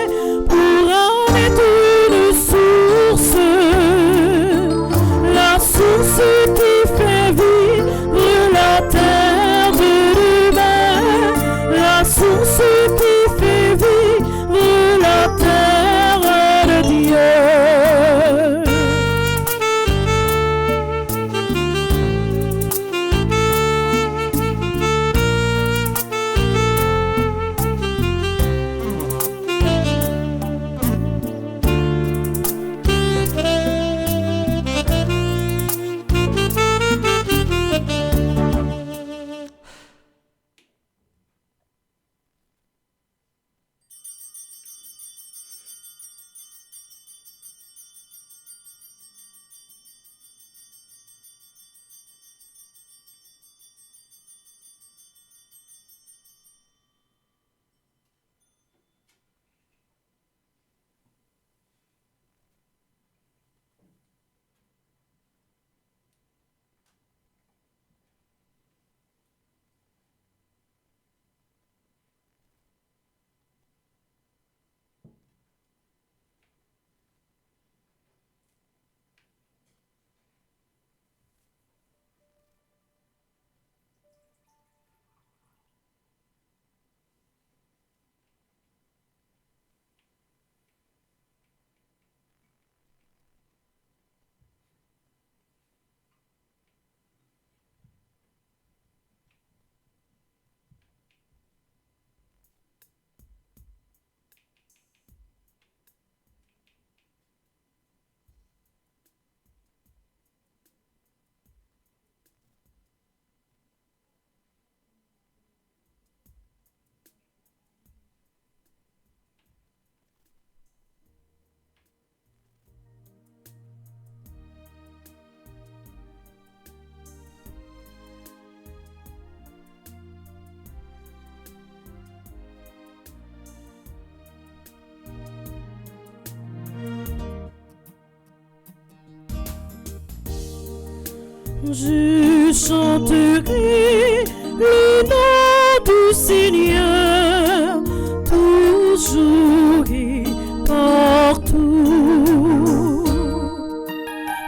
Je chanterai le nom du Seigneur toujours et partout.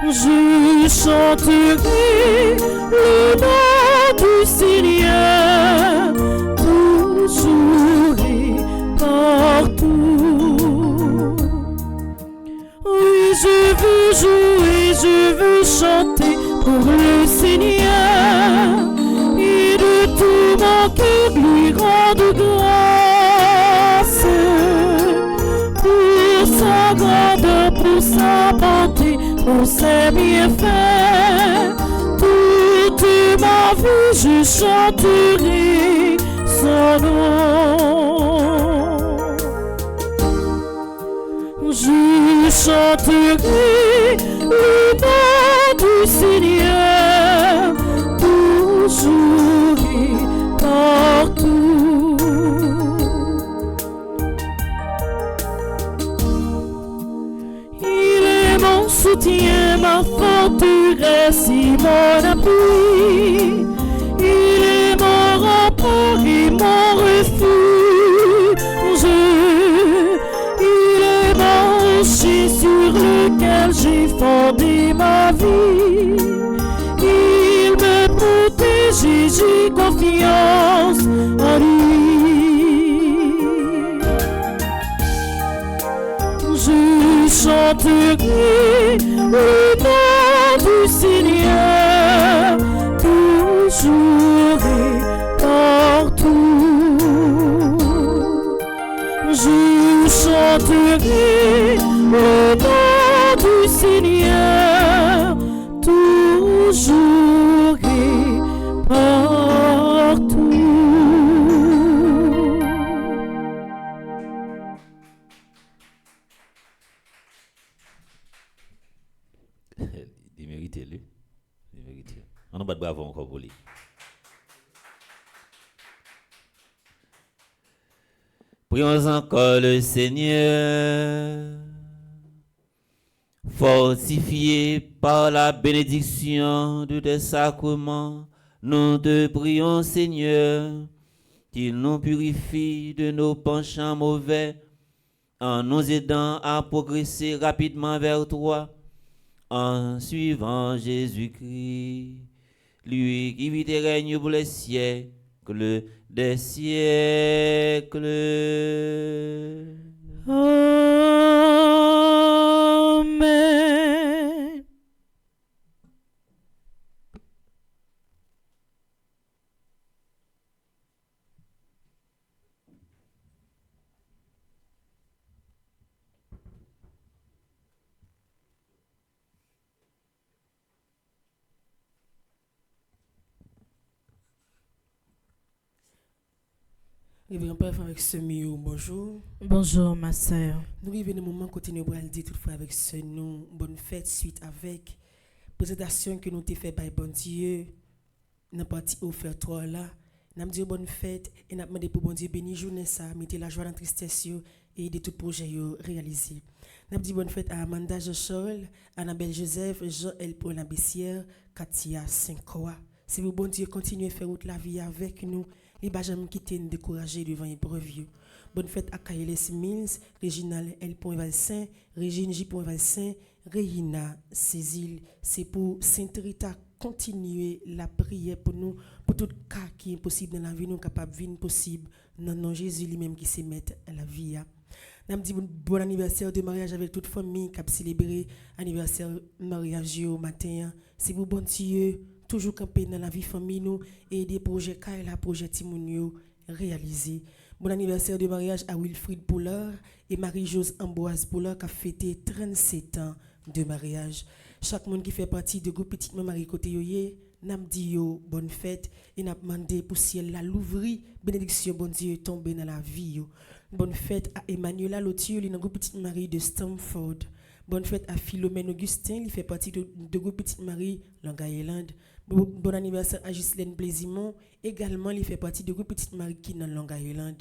Je chanterai le nom du Seigneur toujours et partout. Oui, je veux jouer, je veux chanter pour le Seigneur et de tout mon cœur lui rendre grâce pour sa grandeur, pour sa bonté, pour ses bienfaits. Toute ma vie je chanterai son nom. Je chanterai le nom du Seigneur toujours et partout. Il est mon soutien, ma forteresse et mon appui. Il est mon rempart et mon refuge. Il est mon rocher sur lequel j'ai fondé ma vie. Il me protège et j'ai confiance en lui. Je chanterai le nom du Seigneur toujours et partout. Je chanterai le nom du Seigneur toujours et partout. Il mérite lui. Il mérite. On nous bat bravo encore pour lui. Prions encore le Seigneur, fortifié par la bénédiction de tes sacrements. Nous te prions, Seigneur, qu'il nous purifie de nos penchants mauvais, en nous aidant à progresser rapidement vers toi, en suivant Jésus-Christ, lui qui vit et règne pour les siècles des siècles. Amen. Révérend Père avec ce mieux, bonjour. Bonjour ma sœur. Nous arrivons au moment où continuons à le dire toutefois avec ce nous. Bonne fête suite avec présentation que nous t'ai fait par bon Dieu. N'a parti offert toi là. N'a dit bonne fête et n'a demandé pour bon Dieu bénir journée ça, mettez la joie dans la tristesse et de tout projet réalisé. N'a dit bonne fête à Amanda Jean-Charles, Annabelle Joseph, Jean-El pour la Bessière, Katia Saint-Croix. Si vous bon Dieu continuez à faire route la vie avec nous. Les Benjamin qui t'ont découragé devant l'épreuve. Bonne fête à Kayeles Mills, Réginal L. Valsin, Régine J. Valsin, Réina Cécile. C'est pour Sainte Rita continuer la prière pour nous, pour tout cas qui est possible dans la vie, nous capable de vivre possible. Non, Jésus lui-même qui se met à la vie. Nous dit bon anniversaire de mariage avec toute famille qui a célébré anniversaire mariage au matin. C'est pour bon Dieu. Toujours camper dans la vie famille nous et des projets Kaila projet Timounio réalisés. Bon anniversaire de mariage à Wilfried Poulard et Marie-Jose Amboise Poulard qui a fêté 37 ans de mariage. Chaque monde qui fait partie de groupe Petite Marie côté yoye, n'a dit yo bonne fête et n'a demandé pour ciel la l'ouvrir bénédiction bon Dieu tomber dans la vie yo. Bonne fête à Emmanuela Lotier, dans groupe Petite Marie de Stamford. Bonne fête à Philomène Augustin, il fait partie de groupe Petite Marie Long Island. Bon anniversaire à Ghislaine Blaisimont, également il fait partie du groupe Petite Marie qui dans Long Island.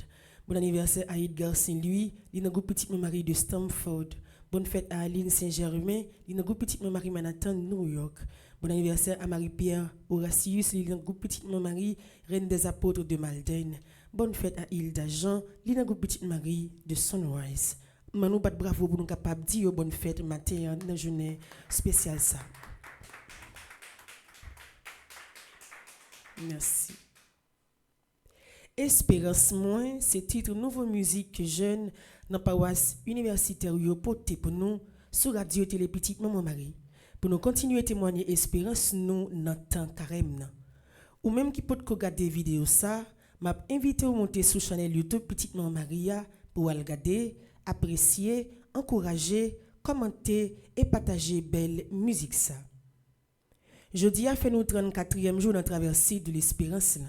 Bon anniversaire à Edgar Saint-Louis, il est dans le groupe Petite Marie de Stamford. Bonne fête à Aline Saint-Germain, il est un groupe Petite Marie Manhattan, New York. Bon anniversaire à Marie-Pierre Horatius, il est un groupe Petite Marie, Reine des Apôtres de Malden. Bonne fête à Hilda Jean, il est un groupe Petite Marie de Sunrise. Manou bat bravo pour nous capables de dire bonne fête matin dans une journée spéciale ça. Merci. Espérance moins, c'est titre nouveau musique que jeune dans paroisse universitaire yo porté pour nous sur radio télé Petite Maman Marie pour nous continuer témoigner espérance nous dans temps carême. Ou même qui peut regarder vidéo ça, m'a invité à monter sur chaîne YouTube Petite Maman Maria pour regarder, apprécier, encourager, commenter et partager belle musique ça. Jeudi a fait nous 34e jour dans traversée de l'espérance là.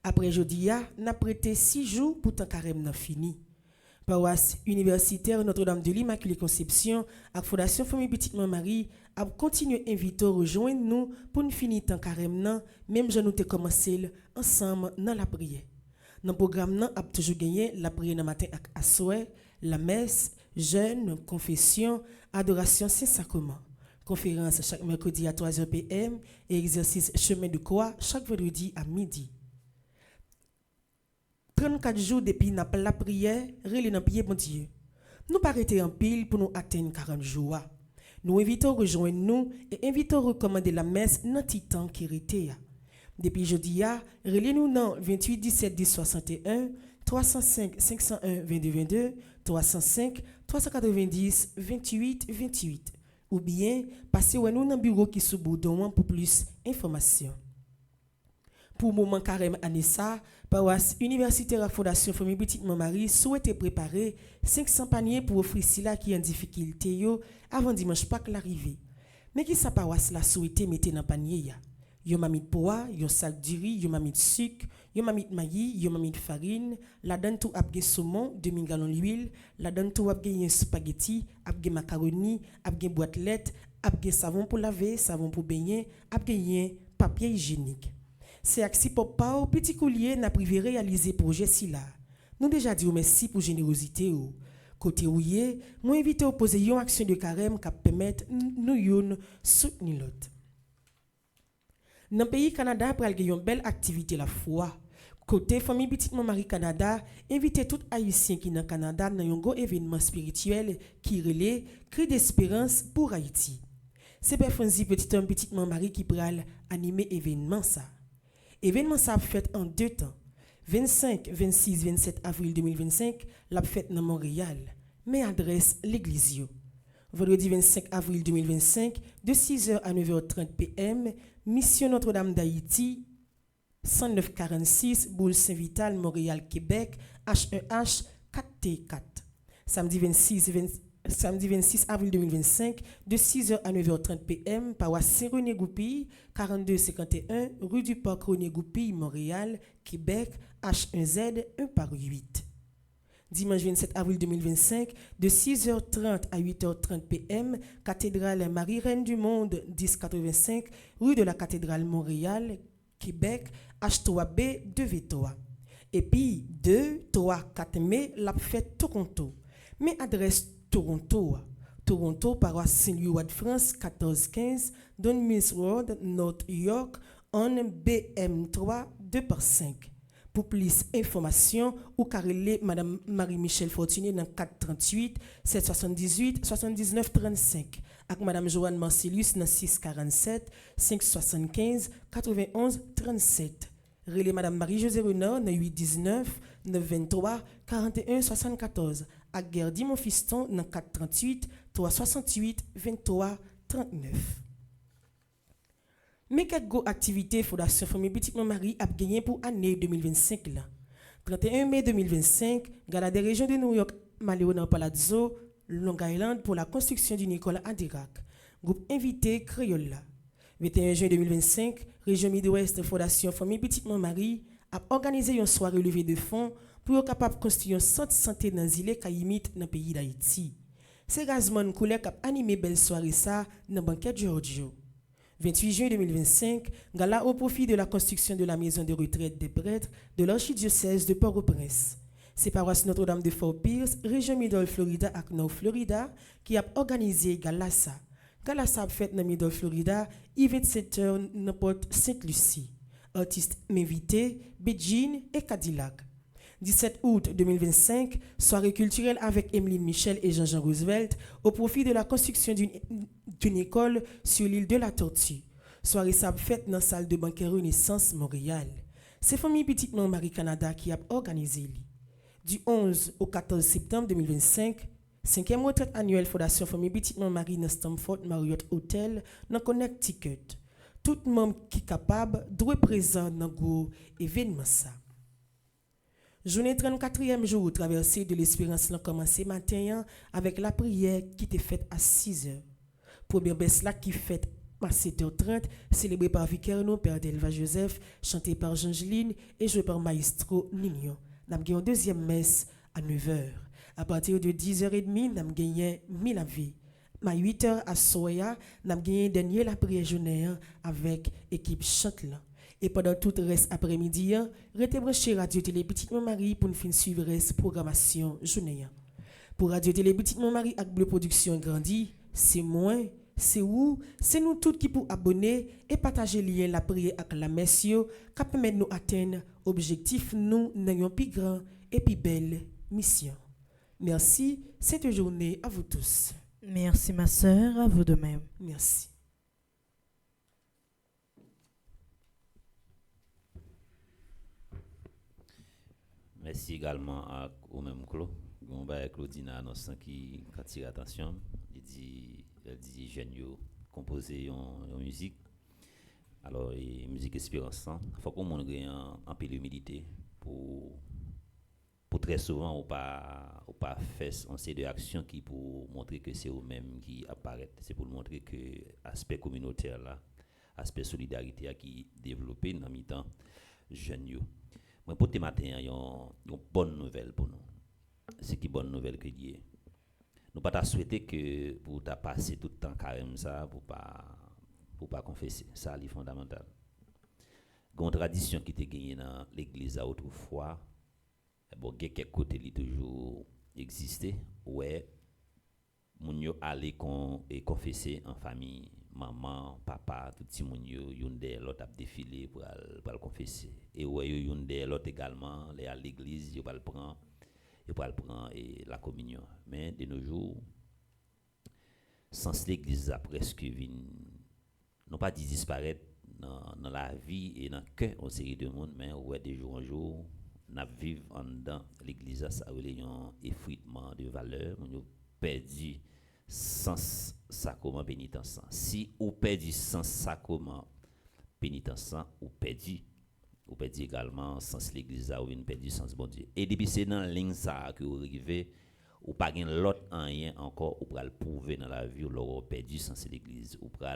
Après jeudi a n'a prêté 6 jours pour temps carême n'a fini. Paroisse universitaire Notre-Dame de l'Immaculée Conception et Fondation Famille Petite Maman Marie a continué à inviter à rejoindre nous pour nous finir temps carême nan, même je nous te commencé ensemble dans la prière. Dans le programme nan a toujours gagné la prière le matin à soir, la messe, jeûne, confession, adoration Saint-Sacrement. Conférence chaque mercredi à 3h PM et exercice chemin de croix chaque vendredi à midi. 34 jours depuis n'a pas la prière, relé dans pied bon Dieu. Nous pas arrêter en pile pour nous atteindre 40 jours. Nous invitons à rejoindre nous et invitons à recommander la messe dans titan qui était. Depuis jeudi relé nous dans 28 17 10 61 305 501 22 22 305 390 28 28 ou bien passez nous dans bureau qui sous Boudon pour plus d'informations. Pour moment carême année ça, paroisse universitaire à Fondation Famille Petite Maman Marie souhaite préparer 500 paniers pour offrir ceux qui en difficulté yo avant dimanche Pâques l'arrivée. Mais qui sa paroisse la souhaite mettre dans panier ya? Yo mamit poa, yo sac de riz, yo mamit sucre, yo mamit maïs, yo mamit farine, la donne tout abge saumon, demi gallon d'huile, la donne tout abge spaghetti, abge macaroni, abge boîte lettres, abge savon pour laver, savon pour baigner, abge papier hygiénique. C'est axi pour pas petit coulier n'a privé réaliser projet si là. Nous déjà dit merci pour générosité ou côté ouye, moi invité à poser une action de carême qui permettre nous yon soutenir l'autre. Dans le pays Canada pral gen une belle activité la foi. Côté famille Petite Maman Marie Canada, invité tout haïtien qui dans Canada dans un gros événement spirituel qui relève cri d'espérance pour Haïti. C'est Perfonzi Petite Maman Marie qui pral animer événement ça. Événement ça fait en 2 temps. 25, 26, 27 avril 2025, la fête dans Montréal, mais adresse l'église. Vendredi 25 avril 2025, de 6h à 9h30 PM, Mission Notre-Dame d'Haïti, 10946, Boule Saint-Vital, Montréal, Québec, H1H 4T4. Samedi 26 avril 2025, de 6h à 9h30 PM, paroisse Saint-René Goupil, 4251, rue du Parc René Goupil, Montréal, Québec, H1Z 1 par 8. Dimanche 27 avril 2025, de 6h30 à 8h30 PM, cathédrale Marie-Reine du Monde, 1085, rue de la Cathédrale Montréal, Québec, H3B 2V3. Et puis, 2, 3, 4 mai, la fête Toronto. Mais adresse Toronto. Toronto, paroisse Saint-Louis de France, 1415, Don Mills Road, North York, en BM3 2 par 5. Pour plus d'informations, ou carrelez Madame Marie-Michel Fortuné dans 438 778 79 35 avec Madame Joanne Marcellus dans 647 575 91 37. Relais Madame Marie-Josée Renard dans 819 923 41 74 avec Gerdy Monfiston dans 438 368 23 39. Mais quelques activités Fondation Famille Petite Maman Marie a gagné pour l'année 2025 là. 31 mai 2025, gala des régions de New York, Maléona Palazzo, Long Island pour la construction d'une école à Dirac. Groupe invité créole là. 21 juin 2025, région Midwest Fondation Famille Petite Maman Marie a organisé une soirée levée de fonds pour être capable de construire un centre de santé dans l'île Kaimit dans le pays d'Haïti. C'est Gazman Koulek qui a animé belle soirée ça dans le banquet Giorgio. 28 juin 2025, gala au profit de la construction de la maison de retraite des prêtres de l'archidiocèse de Port-au-Prince. C'est paroisse Notre-Dame de Fort Pierce, région Middle Florida ak North Florida, qui a organisé Galassa. Galassa a fait dans Middle Florida, Event Center dans Port Sainte-Lucie. Artistes invités, Beijing et Cadillac. 17 août 2025, soirée culturelle avec Emeline Michel et Jean-Jean Roosevelt au profit de la construction d'une école sur l'île de la Tortue. Soirée sable faite dans la salle de banquet Renaissance Montréal. C'est famille Petite Marie Canada qui a organisé. Du 11 au 14 septembre 2025, 5e retraite annuelle Fondation Famille Petite Marie dans Stamford Marriott Hotel dans Connecticut. Tout membre qui est capable doit être présent dans l'événement. Journée 34e jour traversée de l'espérance l'a commencé matin avec la prière qui était faite à 6h. Première baisse là qui faite à 7h30, célébrée par Vicaire Père d'Elva Joseph, chantée par Jeangeline et jouée par Maestro Nignon. Nous avons une deuxième messe à 9h. À partir de 10h30, nous avons gagné 1000 la vie. À 8h à Soya, nous avons gagné dernier la prière journée avec équipe Chantelan. Et pendant tout le reste après-midi, restez branché Radio Télé Petite Marie pour nous suivre la programmation journée. Pour Radio Télé Petite Marie avec Bleu Production grandi, c'est moi, c'est vous, c'est nous tous qui pour abonner et partager le lien la prière avec la messe qui permet de nous atteindre objectif nous n'ayons plus grand et plus belle mission. Merci, cette journée à vous tous. Merci ma sœur, à vous de même. Merci. Merci également à au même Claude. On va Claudine annonçant qui attire attention. Elle dit jeune yo composer en musique. Alors musique espérance. Faut qu'on montre en peu l'humilité pour très souvent ou pas faire une série d'actions qui pour montrer que c'est eux-mêmes qui apparaissent. C'est pour montrer que aspect communautaire là, aspect solidarité qui développé dans mi-temps jeunes yo. Moi pour ce matin, il y a une bonne nouvelle pour nous. C'est qui bonne nouvelle que Dieu. Nous pas souhaiter que pour ta passer tout le temps carême ça pour pas confesser, ça c'est fondamental. Une tradition qui était gagnée dans l'église autrefois, bon quelques côtés li toujours existé, ouais moun yo aller et confesser en famille. Maman, papa, tout petit moun yo yonde l'autre a défilé pour le confesser. Et ouais yonde l'autre également, les à l'église, yo pas le prendre et la communion. Mais de nos jours sans l'église a presque vinn non pas disparaître dans la vie et dans cœur une série de monde, mais ouais de jour en jour n'a vivre en dedans l'église ça a un effritement de valeur, on a perdu sens sacrement pénitence. Si ou perdu sens sacrement pénitence, ou perdu également sens l'église ou une perdu sens bon Dieu. Et depuis c'est dans ligne ça que vous arrivez ou pas gain l'autre rien encore ou pour le prouver dans la vie ou leur perdu sens l'église ou pour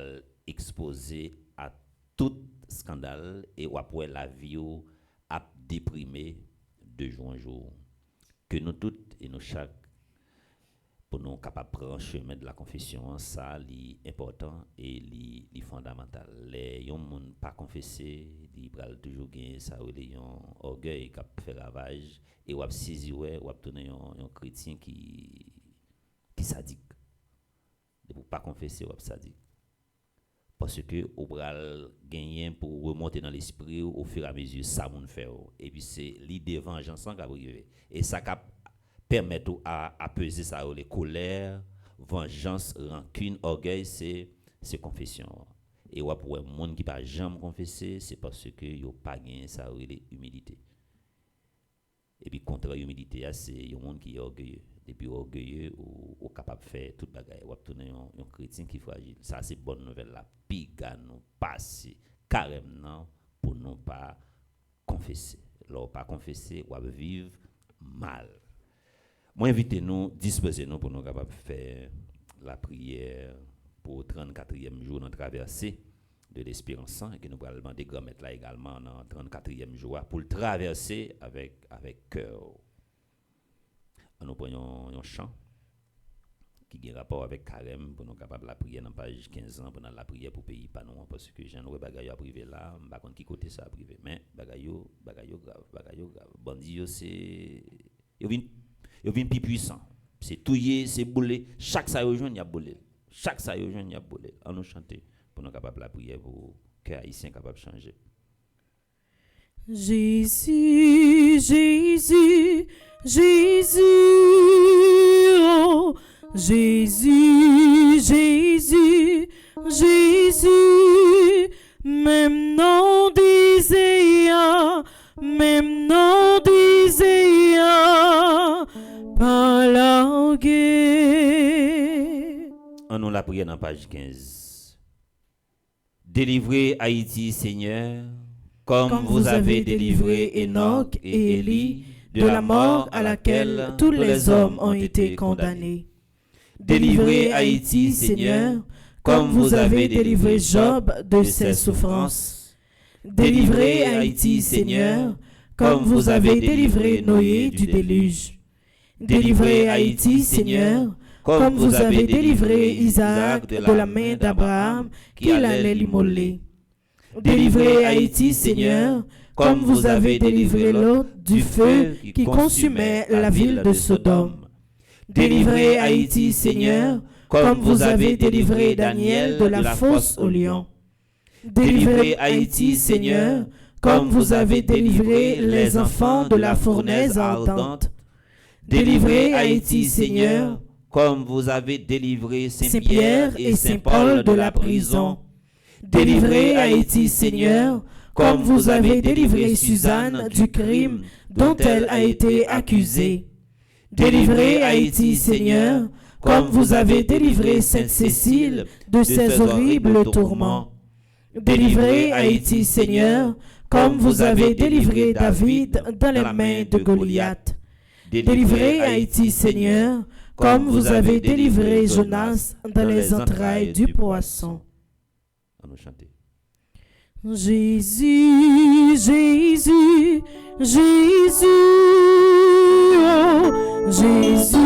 exposer à tout scandale et ou après la vie ou a déprimé de jour en jour. Que nous toutes et nous chaque pour nous capables de prendre le chemin de la confession, ça est important et est fondamental. Les gens ne pas confesser, ils prennent toujours gagner ça ou les orgueil qui fait ravage et ou saisir ou obtenir un chrétien qui sadique. De pour pas confesser ou sadique. Parce que au bral gagner pour remonter dans l'esprit au fur et à mesure ça moun fait et puis c'est l'idée vengeance qui arrive et ça permet à peser ça les colères, vengeance, rancune, orgueil, c'est confession. Et pour un monde qui pas jamais confessé, c'est parce que yo pas gagné ça les humilité. Et puis contre humilité, c'est un monde qui est orgueilleux. Depuis orgueilleux ou capable de faire toute bagaille, ou obtenir un chrétien qui est fragile. Ça c'est bonne nouvelle là. Piga nous passer carrément pour ne pas confesser. Alors pas confesser ou vivre mal. Moi, invitez-nous, disposez-nous pour nous capables de faire la prière pour le 34e jour de traversée de l'espérance et que nous allons demander grand maître là également dans le 34e jour pour le traverser avec cœur. Nous prenons un chant qui a rapport avec carême pour nous capables la prière dans page 15 ans pour la prière pour pays pas non parce que j'ai un bagaille à privé là, pas contre qui côté ça privé mais bagaille grave. Bon Dieu c'est Ils viennent plus puissants. C'est touiller, c'est bouler. Chaque ça yo joindre, y a bouler. Chaque ça yo joindre, y a bouler. On nous chanter pour nous capable la prière pour que haïtien capable changer. Jésus, Jésus, Jésus, oh, Jésus, Jésus, Jésus, même non d'Iséa, même non d'Iséa, pas largué. On nous la prière dans page 15. Délivrez Haïti, Seigneur, comme vous avez délivré Enoch et Élie de la mort à laquelle tous les hommes ont été condamnés. Délivrez Haïti, Seigneur, comme vous avez délivré Job de ses souffrances. Délivrez Haïti, Seigneur, comme vous avez délivré Noé du déluge. Délivrez Haïti, Seigneur, comme vous avez délivré Isaac de la main d'Abraham qu'il allait l'immoler. Délivrez Haïti, Seigneur, comme vous avez délivré Lot du feu qui consumait la ville de Sodome. Délivrez Haïti, Seigneur, comme vous avez délivré Daniel de la fosse aux lions. Délivrez Haïti, Seigneur, comme vous avez délivré les enfants de la fournaise ardente. Délivrez Haïti, Seigneur, comme vous avez délivré Saint-Pierre et Saint-Paul de la prison. Délivrez Haïti, Seigneur, comme vous avez délivré Suzanne du crime dont elle a été accusée. Délivrez Haïti, Seigneur, comme vous avez délivré Sainte Cécile de ses horribles tourments. Délivrez Haïti, Seigneur, comme vous avez délivré David dans les mains de Goliath. Délivrez Haïti, Seigneur, comme vous avez délivré Jonas dans les entrailles du poisson. Jésus, Jésus, Jésus, oh, Jésus,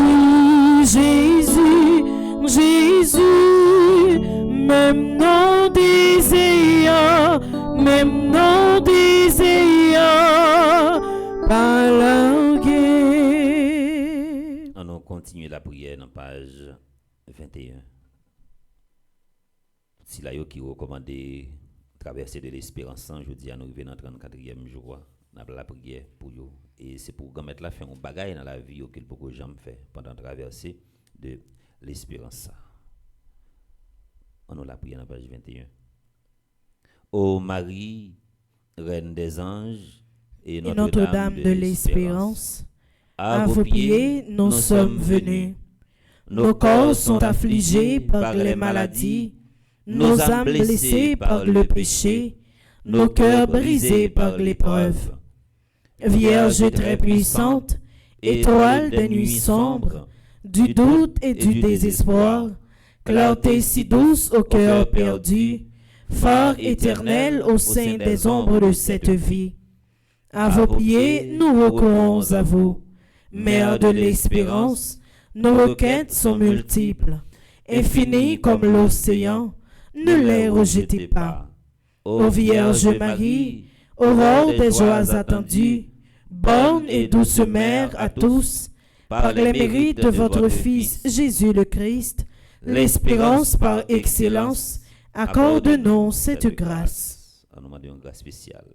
Jésus, Jésus, même nom d'Iséa, même nom d'Iséa, pas largué. On continue la prière dans page 21. Si là, qui recommandé traverser de l'espérance, je dis à nous arriver dans le 34e jour, dans la prière pour eux. Et c'est pour mettre la fin au bagage dans la vie auquel beaucoup de gens font pendant la traversée de l'espérance. On nous la prière dans page 21. Ô Marie, Reine des anges et Notre-Dame de l'espérance, à vos pieds nous sommes venus. Nos corps sont affligés par les maladies, nos âmes blessées par le péché, nos cœurs brisés par l'épreuve. Vierge très puissante, étoile des nuits sombres, du doute et du désespoir, clarté si douce au cœur perdu, phare éternel au sein des ombres de cette vie. À vos pieds, nous recourons à vous. Mère de l'espérance, nos requêtes sont multiples, infinies comme l'océan, ne les rejetez pas. Ô Vierge Marie, aurore des joies attendues, bonne et douce mère à tous, par les mérites de votre Fils Jésus le Christ, l'espérance par excellence, accorde-nous cette grâce. On nous demande une grâce spéciale,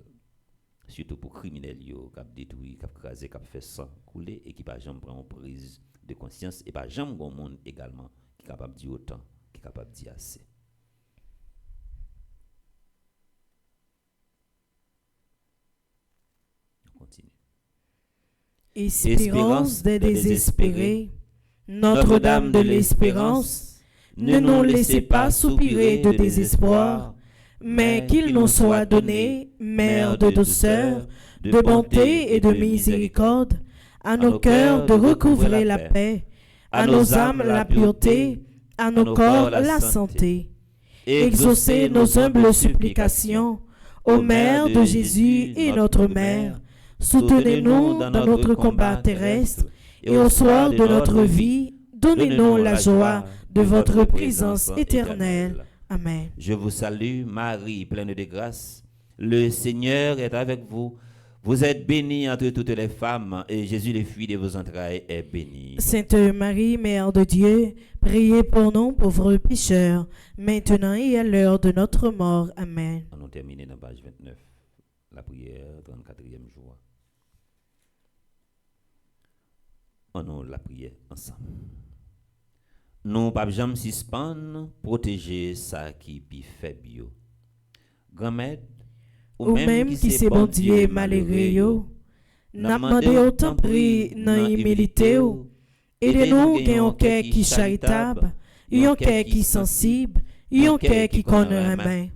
surtout pour criminels qui ont détruit, qui ont crasé, qui ont fait sang couler et qui ne jamais prendre une prise de conscience et pas jamais un monde également qui est capable de dire autant, qui est capable de dire assez. Espérance des désespérés, Notre-Dame de l'espérance, ne nous laissez pas soupirer de désespoir, mais qu'il nous soit donné, Mère de douceur, de bonté et de miséricorde, à nos cœurs de recouvrer la paix, à nos âmes la pureté, à nos corps la santé. Exaucez nos humbles supplications, ô Mère de Jésus et notre Mère. Soutenez-nous dans notre combat terrestre et au soir de notre vie, donnez-nous la joie de votre présence éternelle. Amen. Je vous salue, Marie, pleine de grâce. Le Seigneur est avec vous. Vous êtes bénie entre toutes les femmes, et Jésus, le fruit de vos entrailles, est béni. Sainte Marie, Mère de Dieu, priez pour nous pauvres pécheurs, maintenant et à l'heure de notre mort. Amen. On a terminé dans la page 29, la prière, 34e jour. On a la prière ensemble. Nous, pas jamais suspendre, protéger ça qui est faible. Grand-mère, Ou même qui c'est bon Dieu malheureux yo, n'a demandé autant prix dans humilité ou, aidez-nous qui ont cœur qui charitable, un cœur qui sensible, un cœur qui connaît main.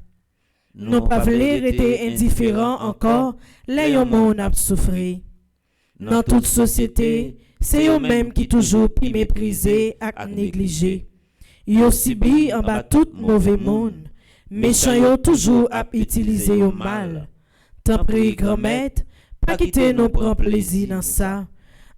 Nous pas voulons rester indifférents encore, les hommes ont souffert. Dans toute société, c'est eux mêmes qui toujours pi mépriser et négliger. Yo subi en bas tout mauvais monde. Méchants yo toujours à utiliser au mal. Tant prie grand-mère, pas quitter nous prendre plaisir dans ça.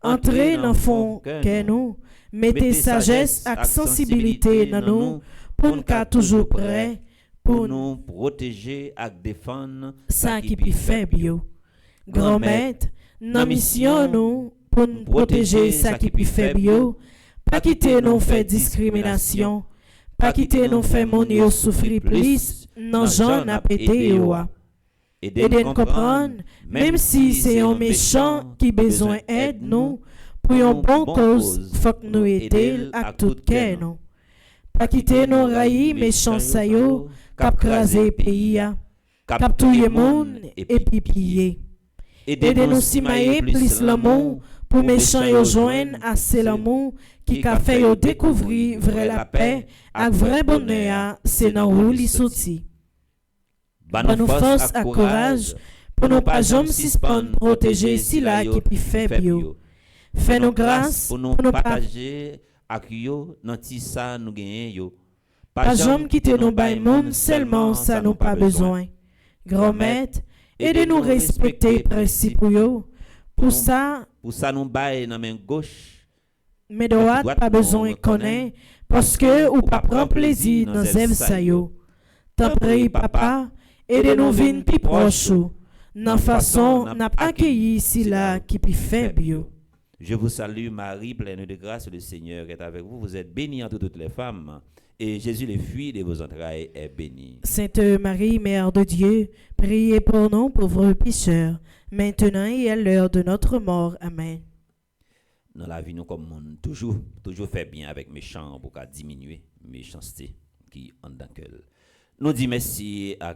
Entrez dans fond que nous, mettez sagesse et sensibilité dans nous, pour nous toujours prêts, pour nous protéger et défendre ça qui est faible. Grand-mère, dans mission nous, pour nous protéger ça qui est faible, pas quitter nous faire discrimination. Pas quitter nous faire mon yo souffrir plus, non j'en a pété yo. Aidez-nous comprendre, même si c'est un méchant qui besoin aide nous, pour une bonne cause, faut que nous aider à tout cœur nous. Pas quitter nous railler méchant ça yo, cap craser pays a, cap touyer monde et puis piller. Aidez-nous si mailler plus l'amour, pour méchant yo joindre assez l'amour qui a fait yo découvrir vrai la paix ak vrai bonheur, c'est dans où li sorti. Ban nous force et courage pour nous pas jamais suspendre protéger si là qui puis faible yo. Fais nous grâce pour nous partager ak yo dans ti ça nous gagner yo. Pas jamais quitter nous bay monde seulement ça nous pas besoin. Grand-mère, aidez-nous respecter principe yo. Pour ça nous bay dans main gauche. Mais droite pas besoin connaît parce que ou pas prend plaisir dans zèv sa yo. Tant prie papa, aidez-nous vinn pi proche ou. Nan façon n'a pas accueilli si là qui pi faible yo. Je vous salue Marie, pleine de grâce, le Seigneur est avec vous. Vous êtes bénie entre toutes les femmes, et Jésus, le fruit de vos entrailles, est béni. Sainte Marie, Mère de Dieu, priez pour nous pauvres pécheurs, maintenant et à l'heure de notre mort. Amen. Dans la vie, nous comme monde, toujours fait bien avec méchants pour diminuer méchanceté qui en dans cœur. Nous disons merci à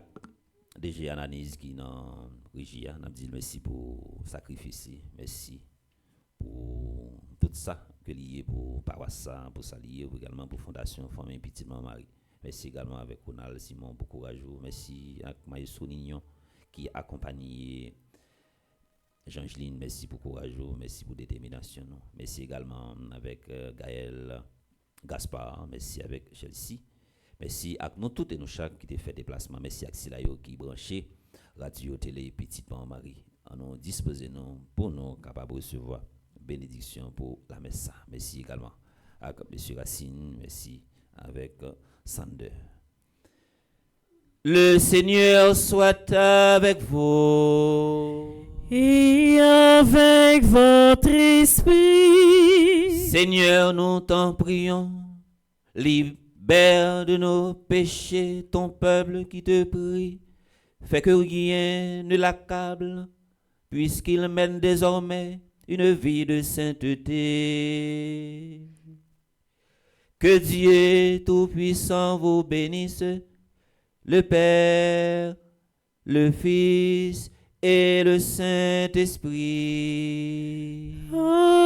DG Ananis qui dans Régia, nous disons merci pour le sacrifice, merci pour tout ça que lié pour paroisse, pour s'allier, également pour Fondation Famille Petite Maman Marie. Merci également avec Ronald Simon pour courageux. Merci à Maïsou Nignon qui accompagne Jeangeline, merci pour courageux, merci pour détermination. Merci également avec Gaël Gaspard, merci avec Chelsea. Merci à nous toutes et nous chaque qui ont fait déplacement. Merci à Silayo qui branché radio télé Petite Maman Marie. Nous disposons pour nous capables de recevoir bénédiction pour la messe. Merci également à M. Racine, merci avec Sander. Le Seigneur soit avec vous. Et avec votre esprit. Seigneur, nous t'en prions. Libère de nos péchés ton peuple qui te prie. Fais que rien ne l'accable, puisqu'il mène désormais une vie de sainteté. Que Dieu Tout-Puissant vous bénisse, le Père, le Fils et le Saint-Esprit. Amen.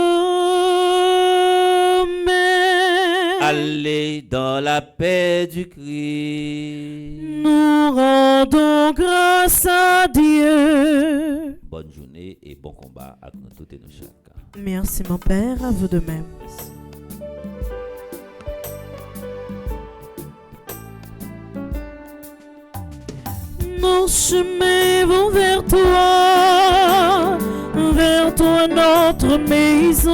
Allez dans la paix du Christ. Nous rendons grâce à Dieu. Bonne journée et bon combat à nous toutes et nous chacun. Merci mon Père, à vous de même. Merci. Nos chemins vont vers toi notre maison.